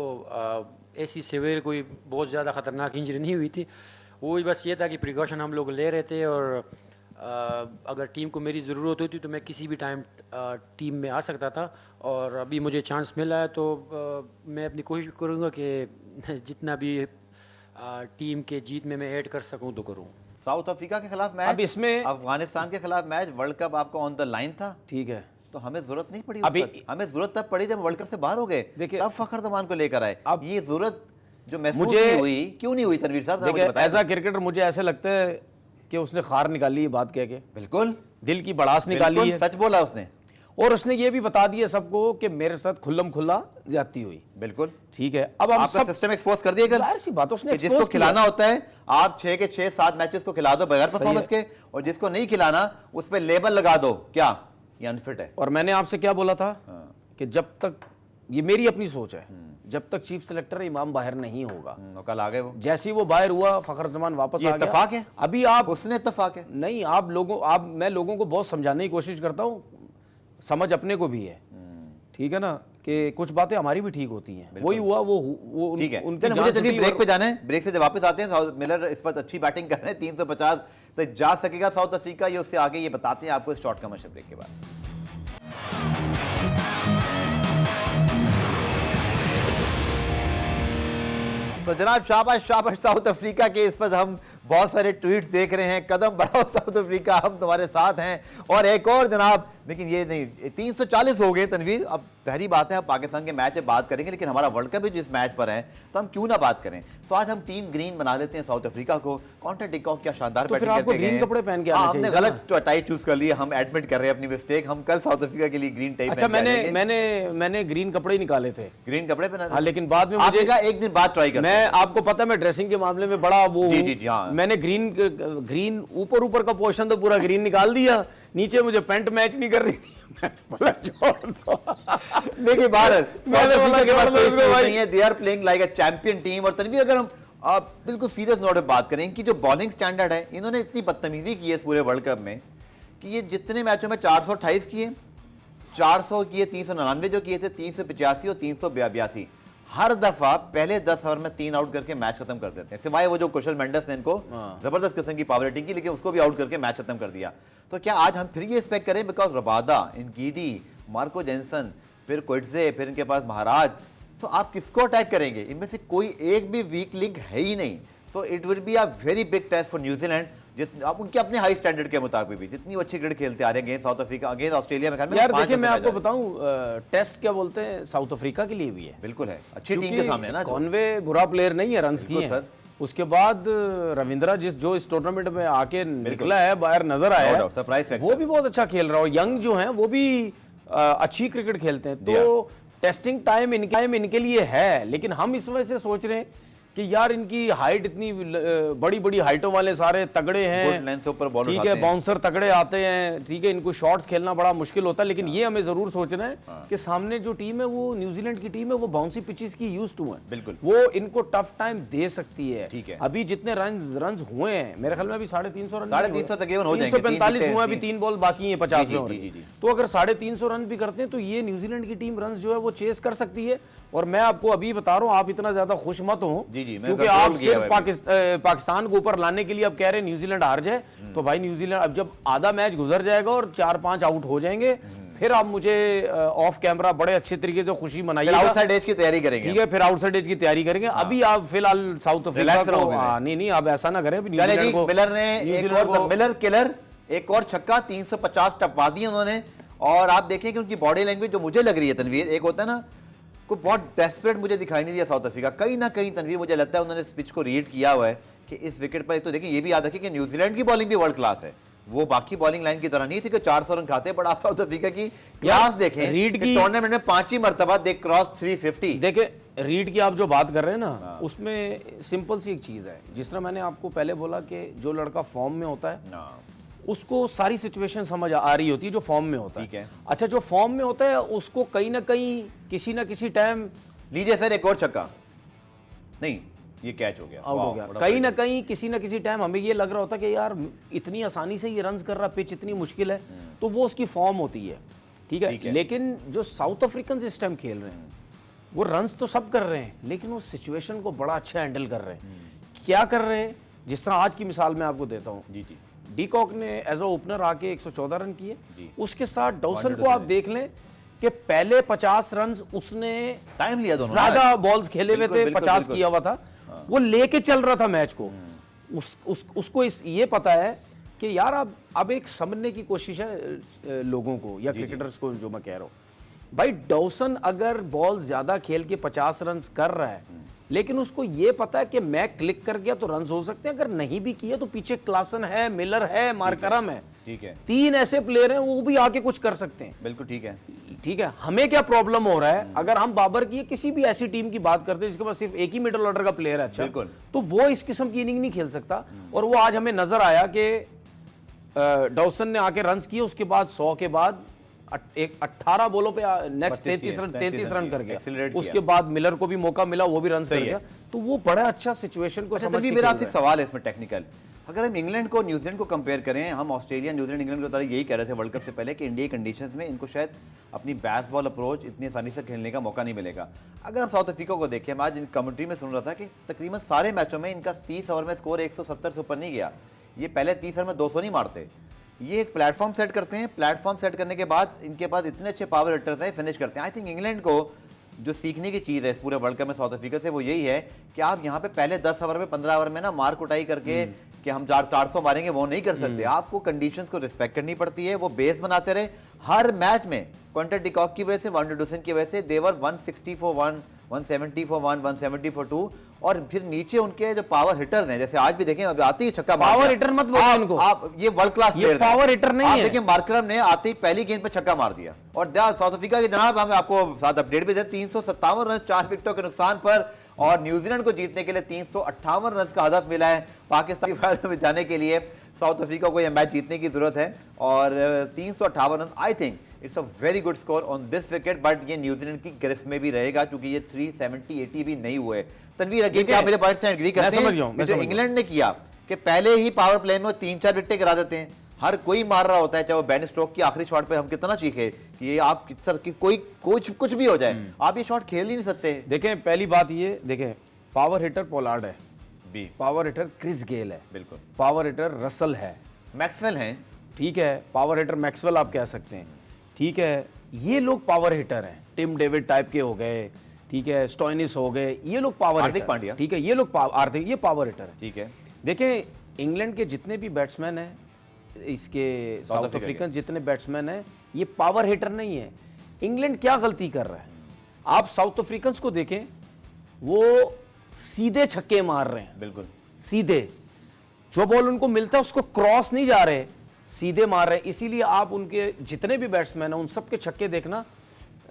Speaker 3: ऐसी सेवेर कोई बहुत ज़्यादा ख़तरनाक इंजरी नहीं हुई थी। वो बस ये था कि प्रिकॉशन हम लोग ले रहे थे, और अगर टीम को मेरी ज़रूरत होती तो मैं किसी भी टाइम टीम में आ सकता था। और अभी मुझे चांस मिला है तो मैं अपनी कोशिश करूँगा कि जितना भी टीम के जीत में मैं ऐड कर सकूँ तो करूँ।
Speaker 1: साउथ अफ्रीका के खिलाफ मैच,
Speaker 2: अब इसमें-
Speaker 1: अफगानिस्तान के खिलाफ मैच, वर्ल्ड कप आपका ऑन द लाइन था,
Speaker 2: ठीक है।
Speaker 1: तो हमें जरूरत नहीं पड़ी
Speaker 2: अभी-
Speaker 1: उस वक्त। हमें जरूरत तब पड़ी जब वर्ल्ड कप से बाहर हो गए,
Speaker 2: देखिए-
Speaker 1: तब फ़खर ज़मान को लेकर आए।
Speaker 2: अब-
Speaker 1: ये जरूरत जो महसूस
Speaker 2: मुझे-
Speaker 1: नहीं हुई, क्यों नहीं हुई तनवीर साहब, जरा मुझे
Speaker 2: देखिए,
Speaker 1: बताएं।
Speaker 2: एज अ क्रिकेटर मुझे ऐसे लगता है कि उसने खार निकाली, ये बात कह के
Speaker 1: बिल्कुल
Speaker 2: दिल की बड़ास निकाली
Speaker 1: बिल्कुल
Speaker 2: है।
Speaker 1: सच बोला उसने,
Speaker 2: और उसने ये भी बता दिया सबको कि मेरे साथ खुल्लम खुल्ला ज्यादती हुई।
Speaker 1: बिल्कुल।
Speaker 2: ठीक है, अब हम
Speaker 1: आपका
Speaker 2: सब
Speaker 1: सिस्टम एक्सपोज कर दिया कल,
Speaker 2: जाहिर सी बात उसने
Speaker 1: कि जिसको
Speaker 2: expose
Speaker 1: खिलाना
Speaker 2: किया।
Speaker 1: होता है आप 6 के 6 7 मैचेस को खिला दो बगैर परफॉर्मेंस के, और जिसको नहीं खिलाना उस पर लेबल लगा दो, क्या ये अनफिट है।
Speaker 2: और मैंने आपसे क्या बोला था कि जब तक, ये मेरी अपनी सोच है, जब तक चीफ सेलेक्टर इमाम बाहर नहीं होगा,
Speaker 1: और कल आ गए वो,
Speaker 2: जैसे ही वो बाहर हुआ फ़खर ज़मान वापस
Speaker 1: ये
Speaker 2: आ गया।
Speaker 1: इत्तेफाक है?
Speaker 2: अभी आप
Speaker 1: उसने इत्तेफाक है।
Speaker 2: नहीं, मैं लोगों को बहुत समझाने की कोशिश करता हूँ, समझ अपने को भी है, ठीक है ना, कि कुछ बातें हमारी भी ठीक होती हैं। वही हुआ, वो
Speaker 1: ठीक है,
Speaker 2: उनकी
Speaker 1: चलो
Speaker 2: जान
Speaker 1: मुझे जल्दी
Speaker 2: छूटी
Speaker 1: ब्रेक
Speaker 2: और-
Speaker 1: पे जाना है। ब्रेक से जब वापस आते हैं, साउथ मिलर इस वक्त अच्छी बैटिंग कर रहे हैं, 350 तक जा सकेगा साउथ अफ्रीका, ये उससे आगे, ये बताते हैं आपको इस शॉर्ट कमर्शियल ब्रेक के बाद। तो जनाब शाबाश शाबाश साउथ अफ्रीका के, इस वक्त हम बहुत सारे ट्वीट्स देख रहे हैं, कदम बढ़ाओ साउथ अफ्रीका, हम तुम्हारे साथ हैं। और एक और जनाब, लेकिन ये नहीं, 340 हो गए तनवीर। अब पहली बात है, हम पाकिस्तान के मैच में बात करेंगे, लेकिन हमारा वर्ल्ड कप भी जिस मैच पर है तो हम क्यों ना बात करें। तो आज हम टीम ग्रीन बना लेते हैं साउथ अफ्रीका को। कॉन्टर डिकॉक क्या शानदार
Speaker 2: तो फिर
Speaker 1: बैटिंग
Speaker 2: आपको
Speaker 1: करके गए
Speaker 2: ग्रीन
Speaker 1: हैं।
Speaker 2: कपड़े पहन के आना
Speaker 1: हमने
Speaker 2: चाहिए था
Speaker 1: गलत टाई चूज कर लिया, हम एडमिट कर रहे हैं अपनी मिस्टेक। हम कल साउथ अफ्रीका के लिए ग्रीन टाई
Speaker 2: अच्छा, मैंने ग्रीन कपड़े ही निकाले थे,
Speaker 1: ग्रीन कपड़े पहना।
Speaker 2: हाँ, लेकिन बाद में
Speaker 1: आपने
Speaker 2: मुझे
Speaker 1: कहा एक दिन बाद ट्राई कर।
Speaker 2: मैं, आपको पता है मैं ड्रेसिंग के मामले में बड़ा वो
Speaker 1: जी,
Speaker 2: हूं।
Speaker 1: जी, जी, हाँ।
Speaker 2: मैंने ग्रीन ऊपर का पोर्शन तो पूरा ग्रीन निकाल दिया, नीचे मुझे पैंट मैच नहीं कर रही थी। मैंने बोला छोड़ दो।
Speaker 1: देखिए भारत,
Speaker 2: मैंने
Speaker 1: साउथ
Speaker 2: बोला
Speaker 1: अफ्रीका के पास
Speaker 2: छोड़ दो
Speaker 1: कोई
Speaker 2: इसको
Speaker 1: चीज
Speaker 2: भाई।
Speaker 1: नहीं है, they are playing like a champion team. और तनवीर, अगर हम बिल्कुल सीरियस नोट पे बात करें कि जो बॉलिंग स्टैंडर्ड है, इन्होंने इतनी बदतमीजी की है इस पूरे वर्ल्ड कप में कि ये जितने मैचों में 428 किए, 400 किए, 399 जो किए थे, 385 और 382, हर दफा पहले 10 ओवर में 3 आउट करके मैच खत्म कर देते हैं। सिवाय वो जो कुशल मेंडस ने इनको जबरदस्त किस्म की पावर हिटिंग की, लेकिन उसको भी आउट करके मैच खत्म कर दिया। तो क्या आज हम फिर ये एक्सपेक्ट करें, बिकॉज रबादा, इनगीडी, मार्को जेंसन, फिर कोइट्जे, फिर इनके पास महाराज, सो आप किसको अटैक करेंगे? इनमें से कोई एक भी वीक लिंक है ही नहीं। So it will be a very big test for New Zealand. आप उनके अपने हाई स्टैंडर्ड के मुताबिक भी जितनी अच्छी क्रिकेट खेलते आ रहे हैं against south Africa, against Australia में
Speaker 2: यार देखिए, मैं आपको बताऊं, टेस्ट क्या बोलते हैं साउथ अफ्रीका के लिए भी है।
Speaker 1: बिल्कुल है, अच्छी टीम के सामने ना।
Speaker 2: कॉनवे बुरा प्लेयर नहीं है, रन्स किए हैं। उसके बाद रविंद्रा जो इस टूर्नामेंट में आके निकला है, बाहर नजर आया है,
Speaker 1: सरप्राइज
Speaker 2: वो भी बहुत अच्छा खेल रहा है। यंग जो है वो भी अच्छी क्रिकेट खेलते हैं। तो टेस्टिंग टाइम इनके लिए है, लेकिन हम इस वजह से सोच रहे हैं कि यार इनकी हाइट इतनी बड़ी बड़ी हाइटों वाले सारे तगड़े हैं, ठीक है, बाउंसर तगड़े आते हैं, ठीक है, इनको शॉट्स खेलना बड़ा मुश्किल होता है। लेकिन ये हमें जरूर सोचना है कि सामने जो टीम है, वो न्यूजीलैंड की टीम है, वो बाउंसी पिचेस की यूज्ड टू है,
Speaker 1: बिल्कुल,
Speaker 2: वो इनको टफ टाइम दे सकती है।
Speaker 1: ठीक है,
Speaker 2: अभी जितने रन हुए हैं, मेरे ख्याल में अभी 350 रन,
Speaker 1: 350 तकरीबन हो जाएंगे,
Speaker 2: 345 हुए, अभी 3 बॉल बाकी हैं 50 में होने। तो अगर 350 रन भी करते हैं तो ये न्यूजीलैंड की टीम रन जो है वो चेस कर सकती है। और मैं आपको अभी बता रहा हूं, आप इतना ज्यादा खुश मत हो, क्योंकि आप सिर्फ पाकिस्तान को ऊपर लाने के लिए अब कह रहे हैं न्यूजीलैंड हार जाए। तो भाई न्यूजीलैंड अब जब आधा मैच गुजर जाएगा और 4-5 आउट हो जाएंगे, फिर आप मुझे ऑफ कैमरा बड़े अच्छे तरीके से खुशी मनाइएगा,
Speaker 1: आउटसाइड एज की तैयारी करेंगे,
Speaker 2: ठीक है, फिर आउटसाइड एज की तैयारी करेंगे। अभी आप फिलहाल साउथ अफ्रीका को नहीं, आप ऐसा ना करें।
Speaker 1: मिलर ने मिलर किलर एक और छक्का, 350 टपवा दिए उन्होंने। और आप देखें कि उनकी बॉडी लैंग्वेज जो मुझे लग रही है तनवीर, एक होता है ना, को बहुत डेस्परेट मुझे दिखाई नहीं दिया साउथ अफ्रीका। कहीं ना कहीं तनवीर मुझे लगता है उन्होंने इस पिच को रीड किया हुआ है कि इस विकेट पर। तो देखिए, ये भी याद रखिए कि न्यूजीलैंड की बॉलिंग भी वर्ल्ड क्लास है, वो बाकी बॉलिंग लाइन की तरह नहीं थी कि 400 रन खाते, बट आप साउथ अफ्रीका की क्लास देखें, रीड की टूर्नामेंट में 5 ही मरतबा दे क्रॉस 350।
Speaker 2: देखिए, रीड की आप जो बात कर रहे हैं ना, उसमें सिंपल सी एक चीज है, जिस तरह मैंने आपको पहले बोला कि जो लड़का फॉर्म में होता है उसको सारी सिचुएशन समझ आ रही होती है, जो फॉर्म में होता है। अच्छा, जो फॉर्म में होता है उसको कहीं ना कहीं किसी ना किसी टाइम,
Speaker 1: लीजिए सर एक और छक्का, नहीं ये कैच हो गया,
Speaker 2: आउट हो गया, कहीं ना कहीं किसी ना किसी टाइम हमें ये लग रहा होता है कि यार इतनी आसानी से ये रन्स कर रहा, पिच इतनी मुश्किल है, तो वो उसकी फॉर्म होती है, ठीक है। लेकिन जो साउथ अफ्रीकन इस टाइम खेल रहे हैं, वो रन्स तो सब कर रहे हैं, लेकिन वो सिचुएशन को बड़ा अच्छा हैंडल कर रहे हैं। क्या कर रहे हैं? जिस तरह आज की मिसाल मैं आपको देता हूँ, जी, डीकॉक ने एज अ ओपनर आके 114 रन किए, उसके साथ डॉसन को आप देख लें कि पहले 50 रन उसने
Speaker 1: टाइम लिया, दोनों
Speaker 2: ज्यादा बॉल्स खेले हुए थे, 50 किया हुआ था, वो लेके चल रहा था मैच को। उसको ये पता है कि यार अब एक समझने की कोशिश है लोगों को या क्रिकेटर्स को, जो मैं कह रहा हूं भाई, डॉसन अगर बॉल ज्यादा खेल के 50 रन कर रहा है, लेकिन उसको ये पता है कि मैं क्लिक कर गया तो रन हो सकते हैं, अगर नहीं भी किया तो पीछे क्लासन है, मिलर है, मार्करम है,
Speaker 1: ठीक है,
Speaker 2: 3 ऐसे प्लेयर हैं, वो भी आके कुछ कर सकते हैं।
Speaker 1: बिल्कुल ठीक है,
Speaker 2: ठीक है। हमें क्या प्रॉब्लम हो रहा है, अगर हम बाबर की किसी भी ऐसी टीम की बात करते हैं जिसके पास सिर्फ एक ही मिडल ऑर्डर का प्लेयर है, अच्छा, तो वो इस किस्म की इनिंग नहीं खेल सकता। और वो आज हमें नजर आया कि डॉसन ने आके रन किए, उसके बाद 100 के बाद 18 बॉलों पे नेक्स्ट 33 रन कर गया, उसके बाद मिलर को भी मौका मिला, वो भी रन कर गया, तो वो बड़ा अच्छा सिचुएशन को समझ के।
Speaker 1: मेरा आपसे सवाल है इसमें टेक्निकल, अगर हम इंग्लैंड को न्यूजीलैंड को कंपेयर करें, हम ऑस्ट्रेलिया, न्यूजीलैंड, इंग्लैंड को यही कह रहे थे वर्ल्ड कप से पहले कि इंडिया कंडीशंस में इनको शायद अपनी बैस बॉल अप्रोच इतनी आसानी से खेलने का मौका नहीं मिलेगा। अगर हम साउथ अफ्रीका को देखें, मैं आज कमेंट्री में सुन रहा था कि तकरीबन सारे मैचों में इनका 30 ओवर में स्कोर 170 से ऊपर नहीं गया, ये पहले 30 ओवर में 200 नहीं मारते, ये एक प्लेटफॉर्म सेट करते हैं, प्लेटफॉर्म सेट करने के बाद इनके पास इतने अच्छे पावर हिटर्स हैं, फिनिश करते हैं। आई थिंक इंग्लैंड को जो सीखने की चीज़ है इस पूरे वर्ल्ड कप में साउथ अफ्रीका से, वो यही है कि आप यहाँ पे पहले 10 ओवर में, 15 ओवर में ना मार कुटाई करके कि हम 400 मारेंगे, वो नहीं कर सकते। आपको कंडीशंस को रिस्पेक्ट करनी पड़ती है, वो बेस बनाते रहे हर मैच में। क्विंटन डिकॉक की वजह से, वांडर डुसन की वजह से देवर 160 फॉर 1, 170 फॉर 1, 170 फॉर 2, और फिर नीचे उनके जो पावर हिटर्स हैं, जैसे आज भी देखें अभी आते ही छक्का मार
Speaker 2: पावर
Speaker 1: दिया।
Speaker 2: हिटर मत बोलो इनको।
Speaker 1: आप ये वर्ल्ड क्लास
Speaker 2: ये पावर हिटर नहीं है।
Speaker 1: देखिए मार्करम ने आते ही पहली गेंद पे छक्का मार दिया। और साउथ अफ्रीका के जनाब, हम आपको साथ अपडेट भी दे, 357 रन 4 विकेटों के नुकसान पर, और न्यूजीलैंड को जीतने के लिए 358 रन का हदफ मिला है। पाकिस्तान के फायदे में जाने के लिए साउथ अफ्रीका को यह मैच जीतने की जरूरत है, और 358 run, I think it's a very good score on this wicket. But ये न्यूजीलैंड की गिरफ्त में भी रहेगा, क्योंकि ये 370-80 भी नहीं हुए। तनवीर, अगेन क्या मेरे पॉइंट से एग्री करते हैं जो इंग्लैंड ने किया कि पहले ही पावर प्ले में 3-4 विकेटें गिरा देते हैं। हर कोई मार रहा होता है, चाहे वो बेन स्टोक की आखिरी शॉट पे हम कितना चीखे कि ये आप कोई कुछ भी हो जाए, आप ये शॉट खेल ही नहीं सकते।
Speaker 2: देखें, पहली बात ये देखें, पावर हिटर पोलार्ड है,
Speaker 1: बी
Speaker 2: पावर हिटर क्रिस गेल है,
Speaker 1: बिल्कुल,
Speaker 2: पावर हिटर रसल है,
Speaker 1: मैक्सवेल हैं,
Speaker 2: ठीक है, पावर हिटर मैक्सवेल आप कह सकते हैं, ठीक है, ये लोग पावर हिटर हैं। टिम डेविड टाइप के हो गए, ठीक है, स्टोइनिस हो गए, ये लोग पावर
Speaker 1: हार्दिक
Speaker 2: हिटर,
Speaker 1: पांड्या,
Speaker 2: ठीक है, ये लोग हार्दिक, ये पावर हिटर है,
Speaker 1: ठीक है।
Speaker 2: देखें, इंग्लैंड के जितने भी बैट्समैन हैं, इसके साउथ अफ्रीकन जितने बैट्समैन हैं, ये पावर हिटर नहीं है। इंग्लैंड क्या गलती कर रहा है, आप साउथ अफ्रीकन को देखें, वो सीधे छक्के मार रहे हैं,
Speaker 1: बिल्कुल
Speaker 2: सीधे, जो बॉल उनको मिलता है उसको क्रॉस नहीं जा रहे, सीधे मार रहे हैं। इसीलिए आप उनके जितने भी बैट्समैन हैं उन सब के छक्के देखना,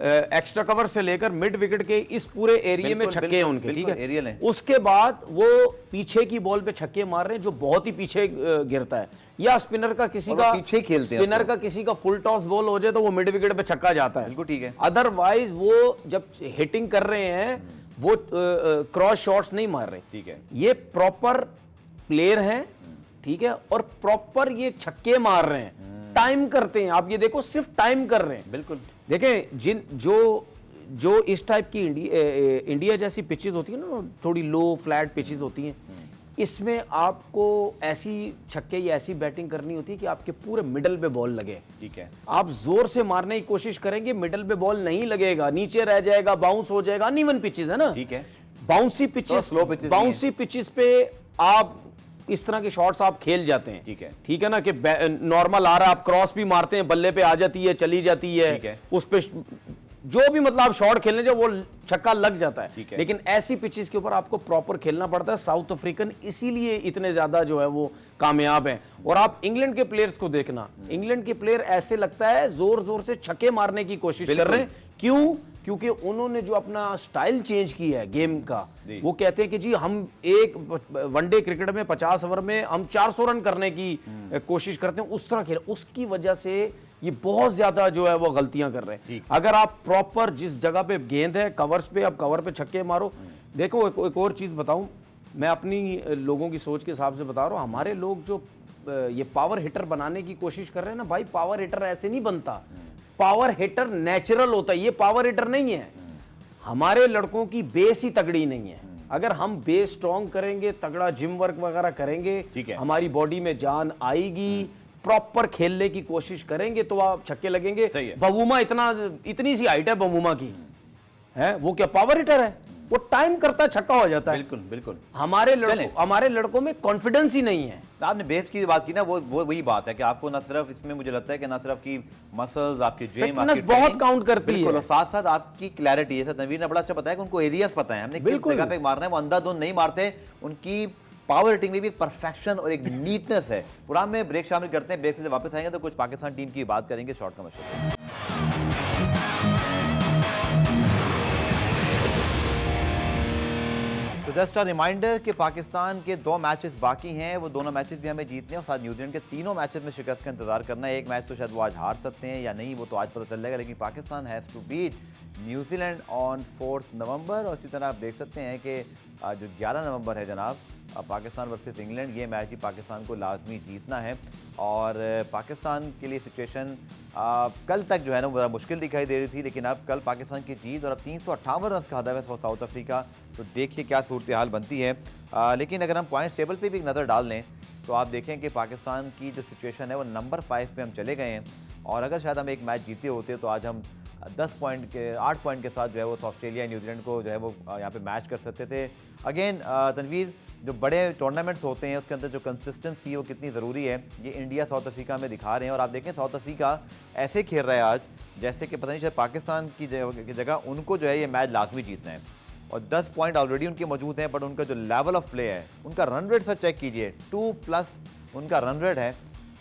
Speaker 2: एक्स्ट्रा कवर से लेकर मिड विकेट के इस पूरे एरिया में छक्के हैं उनके, ठीक है। उसके बाद वो पीछे की बॉल पे छक्के मार रहे हैं, जो बहुत ही पीछे गिरता है, या स्पिनर का किसी का
Speaker 1: पीछे खेलते हैं,
Speaker 2: स्पिनर का किसी का फुल टॉस बॉल हो जाए तो वो मिड विकेट पे छक्का जाता है,
Speaker 1: बिल्कुल ठीक है।
Speaker 2: अदरवाइज वो जब हिटिंग कर रहे हैं वो क्रॉस शॉट्स नहीं मार रहे,
Speaker 1: ठीक है।
Speaker 2: ये प्रॉपर प्लेयर हैं, ठीक है, और प्रॉपर ये छक्के मार रहे हैं, टाइम करते हैं। आप ये देखो, सिर्फ टाइम कर रहे हैं,
Speaker 1: बिल्कुल।
Speaker 2: देखें, जो इस टाइप की इंडिया जैसी पिचेस होती है ना, थोड़ी लो फ्लैट पिचेस होती हैं, इसमें आपको ऐसी छक्के या ऐसी बैटिंग करनी होती है कि आपके पूरे मिडल पे बॉल लगे,
Speaker 1: ठीक है।
Speaker 2: आप जोर से मारने की कोशिश करेंगे, मिडल पे बॉल नहीं लगेगा, नीचे रह जाएगा, बाउंस हो जाएगा, अनइवन पिचेस है ना,
Speaker 1: ठीक है।
Speaker 2: बाउंसी पिचेस, बाउंसी पिचेस पे आप इस तरह के शॉट्स आप खेल जाते हैं, ठीक है ना, कि नॉर्मल आ रहा है, आप क्रॉस भी मारते हैं, बल्ले पे आ जाती है, चली जाती है, उस पे जो भी मतलब आप शॉट खेलने जो वो छक्का लग जाता है, लेकिन ऐसी पिचेस के ऊपर आपको प्रॉपर खेलना पड़ता है। साउथ अफ्रीकन इसीलिए इतने ज्यादा जो है वो कामयाब हैं। और आप इंग्लैंड के प्लेयर्स को देखना, इंग्लैंड के प्लेयर ऐसे लगता है जोर जोर से छक्के मारने की कोशिश कर रहे हैं, क्यों? क्योंकि उन्होंने जो अपना स्टाइल चेंज किया है गेम का, वो कहते हैं कि जी हम एक वनडे क्रिकेट में 50 ओवर में हम 400 रन करने की कोशिश करते हैं, उस तरह खेल, उसकी वजह से ये बहुत ज्यादा जो है वो गलतियां कर रहे हैं। अगर आप प्रॉपर जिस जगह पे गेंद है कवर्स पे, आप कवर पे छक्के मारो। देखो एक और चीज बताऊं, मैं अपनी लोगों की सोच के हिसाब से बता रहा हूं, हमारे लोग जो ये पावर हिटर बनाने की कोशिश कर रहे हैं ना भाई, पावर हिटर ऐसे नहीं बनता, पावर हिटर नेचुरल होता है, ये पावर हिटर नहीं है। हमारे लड़कों की बेस ही तगड़ी नहीं है, अगर हम बेस स्ट्रॉन्ग करेंगे, तगड़ा जिम वर्क वगैरह करेंगे, हमारी बॉडी में जान आएगी, प्रॉपर खेलने की कोशिश करेंगे तो आप छक्के लगेंगे। बबूमा इतनी सी हाइट है बबूमा की, है वो क्या पावर हिटर है? वो टाइम करता छक्का हो जाता है।
Speaker 1: बिल्कुल बिल्कुल।
Speaker 2: हमारे लड़कों में कॉन्फिडेंस ही नहीं है।
Speaker 1: आपने बेस की बात की ना, वो वही बात है कि आपको ना सिर्फ इसमें मुझे लगता है कि ना सिर्फ आपकी मसल्स, आपकी जिम, आपकी
Speaker 2: बहुत काउंट करती है,
Speaker 1: और साथ साथ आपकी क्लैरिटी है। नवीर ने बड़ा अच्छा बताया कि उनको एरियाज पता है, हमने किस जगह पे मारना है, वो अंधाधुंध नहीं मारते। उनकी पावर हिटिंग में भी एक परफेक्शन और एक नीटनेस है। प्रोग्राम में ब्रेक शामिल करते हैं, ब्रेक से वापस आएंगे तो कुछ पाकिस्तान टीम की बात करेंगे, शॉर्ट का मशहूर। तो जस्ट अ रिमाइंडर कि पाकिस्तान के 2 मैचेस बाकी हैं, वो दोनों मैचेस भी हमें जीतने हैं और साथ न्यूजीलैंड के 3 मैचेस में शिकस्त का इंतजार करना है। एक मैच तो शायद वो आज हार सकते हैं या नहीं, वो तो आज पता चल जाएगा, लेकिन Pakistan has to beat New Zealand on 4 November. और इसी तरह आप देख सकते हैं कि जो 11 नवंबर है जनाब, पाकिस्तान वर्सेस इंग्लैंड, ये मैच ही पाकिस्तान को लाजमी जीतना है। और पाकिस्तान के लिए सिचुएशन कल तक जो है ना वो मुश्किल दिखाई दे रही थी, लेकिन अब कल पाकिस्तान की जीत और अब 358 रन का हदफ है साउथ अफ्रीका, तो देखिए क्या सूरत हाल बनती है। लेकिन अगर हम पॉइंट्स टेबल पे भी एक नज़र डाल लें तो आप देखें कि पाकिस्तान की जो सिचुएशन है वो नंबर 5 पे हम चले गए हैं। और अगर शायद हम एक मैच जीते होते तो आज हम 10 पॉइंट के 8 पॉइंट के साथ जो है वो ऑस्ट्रेलिया न्यूजीलैंड को जो है वो यहाँ पे मैच कर सकते थे। अगेन तनवीर, जो बड़े टूर्नामेंट्स होते हैं उसके अंदर जो कंसिस्टेंसी वो कितनी ज़रूरी है, ये इंडिया साउथ अफ्रीका में दिखा रहे हैं। और आप देखें साउथ अफ्रीका ऐसे खेल रहा है आज जैसे कि पता नहीं शायद पाकिस्तान की जगह उनको जो है ये मैच लाजमी जीतना है। और 10 पॉइंट ऑलरेडी उनके मौजूद हैं, बट उनका जो लेवल ऑफ प्ले है, उनका रन रेट सर चेक कीजिए, 2+ उनका रन रेट है।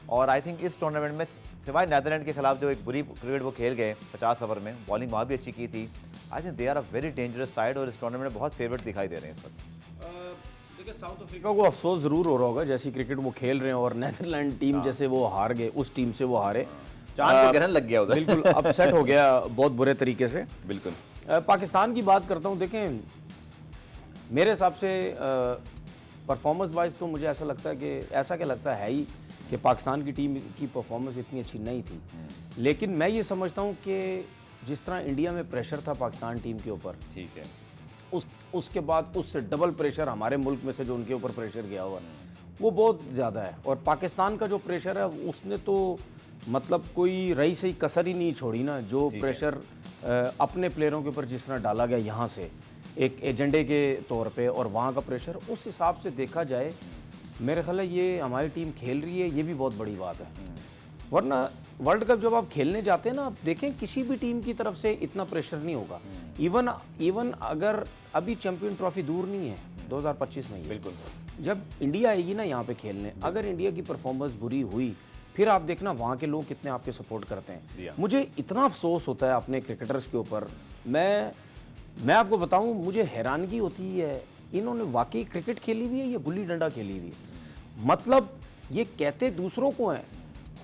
Speaker 1: और आई थिंक इस टूर्नामेंट में सिवाय नीदरलैंड के खिलाफ जो एक बुरी क्रिकेट वो खेल गए 50 ओवर में, बॉलिंग वहाँ भी अच्छी की थी। I think they are a very dangerous side और इस टूर्नामेंट में बहुत फेवरेट दिखाई दे रहे हैं इस वक्त।
Speaker 2: देखिए साउथ अफ्रीका को अफसोस ज़रूर हो रहा होगा जैसी क्रिकेट वो खेल रहे हैं, और नीदरलैंड टीम जैसे वो हार गए, उस टीम से वो हारे,
Speaker 1: चांद पे ग्रहण लग गया उधर।
Speaker 2: बिल्कुल अपसेट हो गया बहुत बुरे तरीके से।
Speaker 1: बिल्कुल।
Speaker 2: पाकिस्तान की बात करता हूँ, देखें मेरे हिसाब से परफॉर्मेंस वाइज तो मुझे ऐसा लगता है कि ऐसा क्या लगता है ही कि पाकिस्तान की टीम की परफॉर्मेंस इतनी अच्छी नहीं थी। लेकिन मैं ये समझता हूँ कि जिस तरह इंडिया में प्रेशर था पाकिस्तान टीम के ऊपर,
Speaker 1: ठीक है,
Speaker 2: उसके बाद उससे डबल प्रेशर हमारे मुल्क में से जो उनके ऊपर प्रेशर गया हुआ वो बहुत ज़्यादा है। और पाकिस्तान का जो प्रेशर है उसने तो मतलब कोई रही सही कसर ही नहीं छोड़ी ना। जो प्रेशर अपने प्लेयरों के ऊपर जिस तरह डाला गया यहाँ से एक एजेंडे के तौर पे, और वहाँ का प्रेशर, उस हिसाब से देखा जाए मेरे ख्याल है ये हमारी टीम खेल रही है, ये भी बहुत बड़ी बात है। वरना वर्ल्ड कप जब आप खेलने जाते हैं ना, आप देखें किसी भी टीम की तरफ से इतना प्रेशर नहीं होगा। इवन अगर अभी चैंपियन ट्रॉफी दूर नहीं है, 2025 में,
Speaker 1: बिल्कुल,
Speaker 2: जब इंडिया आएगी ना यहाँ पे खेलने, अगर इंडिया की परफॉर्मेंस बुरी हुई, फिर आप देखना वहाँ के लोग कितने आपके सपोर्ट करते हैं। मुझे इतना अफसोस होता है अपने क्रिकेटर्स के ऊपर। मैं आपको बताऊं, मुझे हैरानगी होती है, इन्होंने वाकई क्रिकेट खेली हुई है या गुल्ली डंडा खेली हुई है। मतलब ये कहते दूसरों को हैं,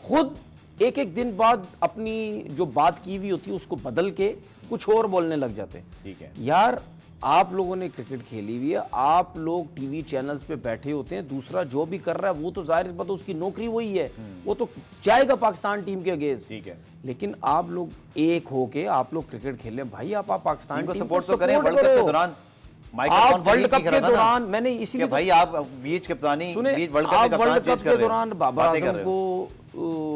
Speaker 2: खुद एक एक दिन बाद अपनी जो बात की हुई होती है उसको बदल के कुछ और बोलने लग जाते हैं।
Speaker 1: ठीक है
Speaker 2: यार, आप लोगों ने क्रिकेट खेली हुई है, आप लोग टीवी चैनल्स पे बैठे होते हैं, दूसरा जो भी कर रहा है वो तो जाहिर बात है उसकी नौकरी वही है, वो तो जाएगा पाकिस्तान टीम के अगेंस्ट।
Speaker 1: ठीक है,
Speaker 2: लेकिन आप लोग एक होके आप लोग क्रिकेट खेल रहे हैं भाई, आप पाकिस्तान
Speaker 1: को
Speaker 2: टीम
Speaker 1: सपोर्ट तो करें। वर्ल्ड कप के दौरान
Speaker 2: आप वर्ल्ड कप के दौरान मैंने इसीलिए
Speaker 1: भाई आप बीच कप्तानी,
Speaker 2: सुने,
Speaker 1: बीच वर्ल्ड
Speaker 2: आप
Speaker 1: कप
Speaker 2: वर्ल्ड कप के दौरान बाबर आजम को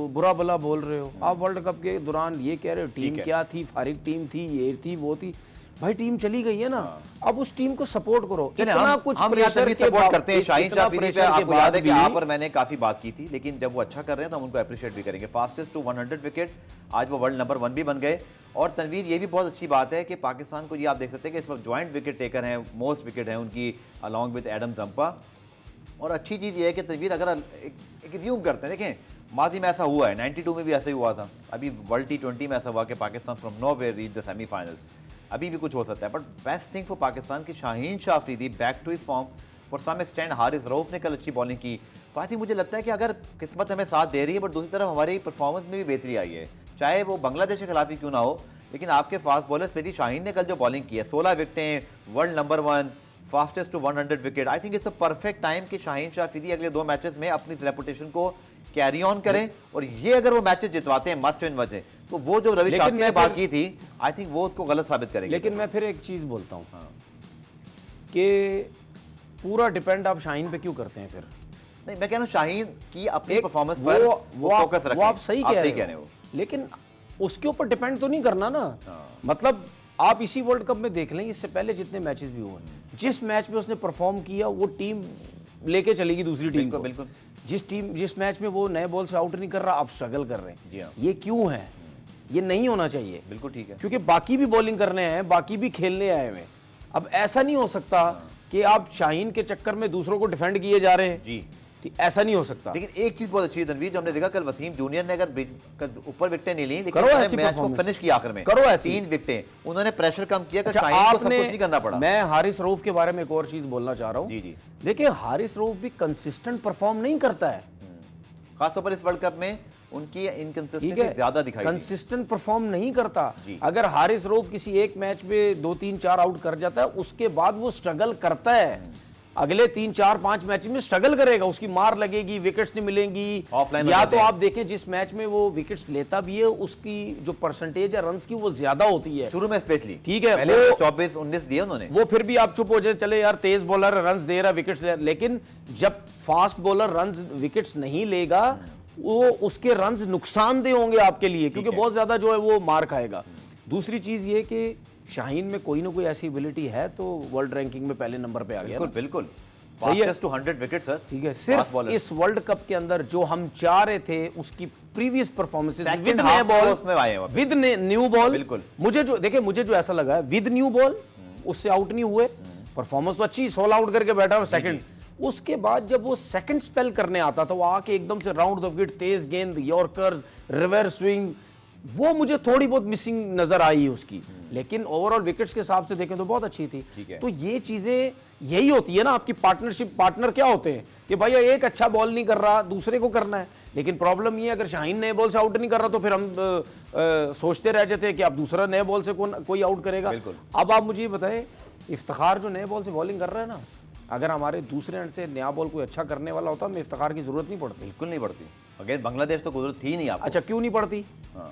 Speaker 2: बुरा भला बोल रहे हो, आप वर्ल्ड कप के दौरान ये कह रहे हो टीम क्या थी, फारिग टीम थी, ये थी, वो थी। भाई टीम चली गई है ना, अब उस टीम को सपोर्ट करो। इतना कुछ
Speaker 1: हम
Speaker 2: प्रेशर के
Speaker 1: सपोर्ट करते हैं। शाहीन शाह अफरीदी पे आपको याद है कि आप और मैंने काफी बात की थी, लेकिन जब वो अच्छा कर रहे हैं तो हम उनको अप्रिशिएट भी करेंगे। फास्टेस्ट टू 100 विकेट, आज वो वर्ल्ड नंबर 1 भी बन गए। और तनवीर, ये भी बहुत अच्छी बात है कि पाकिस्तान को ये आप देख सकते हैं कि इस वक्त जॉइंट विकेट टेकर हैं, मोस्ट विकेट हैं उनकी अलॉन्ग विद एडम जंपा। और अच्छी चीज़ ये है कि तनवीर, अगर एक रिज्यूम करते हैं, देखें माजी में ऐसा हुआ है, 92 में भी ऐसा ही हुआ था, अभी वर्ल्ड T20 में ऐसा हुआ कि Pakistan from nowhere reach the semifinal, अभी भी कुछ हो सकता है। But best thing for Pakistan की Shaheen Shah Afridi back to his form for some extent. Haris Rauf ने कल अच्छी बॉलिंग की। बात ही मुझे लगता है कि अगर किस्मत हमें साथ दे रही है, बट दूसरी तरफ हमारी परफॉर्मेंस में भी बेहतरी आई है, चाहे वो बांग्लादेश के खिलाफ ही क्यों ना हो। लेकिन आपके फास्ट बॉलर स्पेशली शाहीन ने कल जो बॉलिंग की है, 16 विकेटें, world number 1, fastest to 100 wicket. I think it's a perfect time कि शाहीन शाह अफरीदी अगले 2 मैचेस में अपनी रेपुटेशन को कैरी ऑन करें। और ये अगर वो मैचेस जितवाते हैं मस्ट विन वजह, तो वो जो रवि शास्त्री ने बात की थी, आई थिंक वो उसको गलत साबित करेगी।
Speaker 2: लेकिन मैं फिर एक चीज बोलता हूँ कि पूरा डिपेंड आप शाहीन पे क्यों करते हैं फिर?
Speaker 1: नहीं, मैं कह रहा हूँ शाहीन की अपनी परफॉर्मेंस पर वो फोकस रखें।
Speaker 2: वो आप सही कह रहे हो, लेकिन उसके ऊपर डिपेंड तो नहीं करना ना। मतलब आप इसी वर्ल्ड कप में देख लें, इससे पहले जितने मैचेस भी हुए, जिस मैच में उसने परफॉर्म किया वो टीम लेके चलेगी दूसरी टीम को।
Speaker 1: बिल्कुल।
Speaker 2: जिस मैच में वो नए बॉल से आउट नहीं कर रहा, आप स्ट्रगल कर रहे हैं। ये क्यों है? ये नहीं होना चाहिए।
Speaker 1: बिल्कुल ठीक है,
Speaker 2: क्योंकि बाकी भी बॉलिंग करने आए हैं, बाकी भी खेलने आए हैं। अब ऐसा नहीं हो सकता कि आप शाहीन के चक्कर में दूसरों को डिफेंड किए जा रहे हैं
Speaker 1: जी,
Speaker 2: ऐसा नहीं हो सकता।
Speaker 1: लेकिन एक चीज बहुत अच्छी है तनवीर, जो हमने देखा कल वसीम जूनियर ने अगर ऊपर विकेटें नहीं ली, लेकिन मैच को फिनिश किया आखिर में,
Speaker 2: करो ऐसी
Speaker 1: 3 विकेटें, उन्होंने प्रेशर कम किया कि शाहीन को सब कुछ नहीं करना पड़ा।
Speaker 2: मैं हारिस रऊफ के बारे में एक और चीज बोलना चाह रहा हूँ।
Speaker 1: जी जी,
Speaker 2: देखिए हारिस रऊफ भी कंसिस्टेंट परफॉर्म नहीं करता है,
Speaker 1: खासतौर पर इस वर्ल्ड कप में उनकी इनकंसिस्टेंसी ज्यादा दिखाई दी।
Speaker 2: कंसिस्टेंट परफॉर्म नहीं करता। अगर हारिस रऊफ किसी एक मैच में 2, 3, 4 आउट कर जाता है, उसके बाद वो स्ट्रगल करता है, अगले 3, 4, 5 मैच में स्ट्रगल करेगा, उसकी मार लगेगी, विकेट्स नहीं मिलेंगी। या तो आप देखें जिस मैच में वो विकेट्स लेता भी है, उसकी जो परसेंटेज है रन्स की वो ज्यादा होती है
Speaker 1: शुरू में स्पेशली।
Speaker 2: ठीक है,
Speaker 1: पहले 24-19 दिए उन्होंने,
Speaker 2: वो फिर भी आप चुप हो जाए, चले यार तेज बॉलर रन्स दे रहा, विकेट्स ले। लेकिन जब फास्ट बॉलर रन्स विकेट्स नहीं लेगा, वो उसके रन्स नुकसानदेह होंगे आपके लिए, क्योंकि बहुत ज्यादा जो है वो मार खाएगा। दूसरी चीज़ ये कि शाहीन में कोई ना कोई ऐसी एबिलिटी है तो वर्ल्ड रैंकिंग में पहले नंबर पे आ गया
Speaker 1: बिल्कुल बिल्कुल,
Speaker 2: सही है।
Speaker 1: Fastest to 100 wicket sir.
Speaker 2: ठीक है, सिर्फ इस वर्ल्ड कप के अंदर जो हम चाह रहे थे उसकी प्रीवियस परफॉर्मेंसेस
Speaker 1: Second half में उसमें आए हैं वापस।
Speaker 2: विद न्यू बॉल,
Speaker 1: बिल्कुल।
Speaker 2: मुझे जो ऐसा लगा है विद न्यू बॉल उससे आउट नहीं हुए, परफॉर्मेंस तो अच्छी, 16 आउट करके बैठा सेकंड। उसके बाद जब वो सेकंड स्पेल करने आता था वो आके एकदम से राउंड द विकेट, तेज गेंद, यॉर्कर्स, रिवर्स स्विंग, वो मुझे थोड़ी बहुत मिसिंग नजर आई उसकी, लेकिन ओवरऑल विकेट्स के हिसाब से देखें तो बहुत अच्छी थी।
Speaker 1: ठीक है।
Speaker 2: तो ये चीजें यही होती है ना आपकी पार्टनरशिप। पार्टनर क्या होते हैं कि भाई एक अच्छा बॉल नहीं कर रहा, दूसरे को करना है, लेकिन प्रॉब्लम ये अगर शाहीन नए बॉल से आउट नहीं कर रहा तो फिर हम सोचते रह जाते हैं कि अब दूसरा नए बॉल से कोई आउट करेगा।
Speaker 1: बिल्कुल।
Speaker 2: अब आप मुझे ये बताएं, इफ्तिखार जो नए बॉल से बॉलिंग कर रहा है ना, अगर हमारे दूसरे एंड से नया बॉल कोई अच्छा करने वाला होता हमें इफ्तिखार की जरूरत नहीं पड़ती।
Speaker 1: बिल्कुल नहीं पड़ती, अगेंस्ट बांग्लादेश तो जरूरत थी नहीं आपको।
Speaker 2: अच्छा, क्यों नहीं पड़ती?
Speaker 1: हाँ,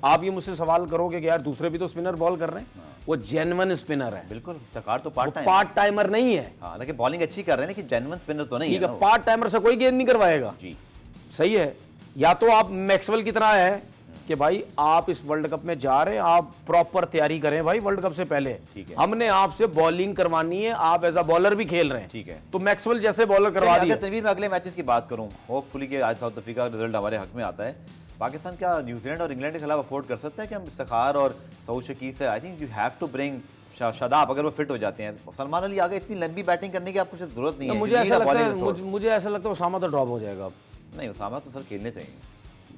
Speaker 2: आप ये मुझसे सवाल करोगे कि यार दूसरे भी तो स्पिनर बॉल कर रहे हैं, वो जेन्युइन स्पिनर है,
Speaker 1: बिल्कुल, इफ्तिखार तो पार्ट टाइम,
Speaker 2: पार्ट टाइमर नहीं है।
Speaker 1: हाँ, लेकिन बॉलिंग अच्छी कर रहे हैं, लेकिन जेन्युइन स्पिनर तो नहीं
Speaker 2: ठीक
Speaker 1: है
Speaker 2: है,
Speaker 1: ना वो।
Speaker 2: पार्ट टाइमर से कोई गेंद नहीं करवाएगा।
Speaker 1: जी,
Speaker 2: सही है। या तो आप मैक्सवेल की तरह है कि भाई आप इस वर्ल्ड कप में जा रहे हैं, आप प्रॉपर तैयारी करें भाई वर्ल्ड कप से पहले।
Speaker 1: ठीक है।
Speaker 2: हमने आपसे बॉलिंग करवानी है, आप एज अ बॉलर भी खेल रहे हैं।
Speaker 1: ठीक है।
Speaker 2: तो मैक्सवेल जैसे बॉलर करवा
Speaker 1: अगर
Speaker 2: दिया।
Speaker 1: तनवीर मैं अगले मैचेस की बात करूं, होपफुली कि आज साउथ अफ्रीका का रिजल्ट हमारे हक में आता है, पाकिस्तान क्या न्यूजीलैंड और इंग्लैंड के खिलाफ अफोर्ड कर सकता है कि हम इफ्तिखार और सऊद शकीर से, I think you have to bring Shadab, अगर वो फिट हो जाते हैं। सलमान अली आगे इतनी लंबी बैटिंग करने की आपको जरूरत नहीं है।
Speaker 2: मुझे ऐसा लगता है मुझे ऐसा लगता है उसामा तो ड्रॉप हो जाएगा अब।
Speaker 1: नहीं, उसामा तो सर खेलने चाहिए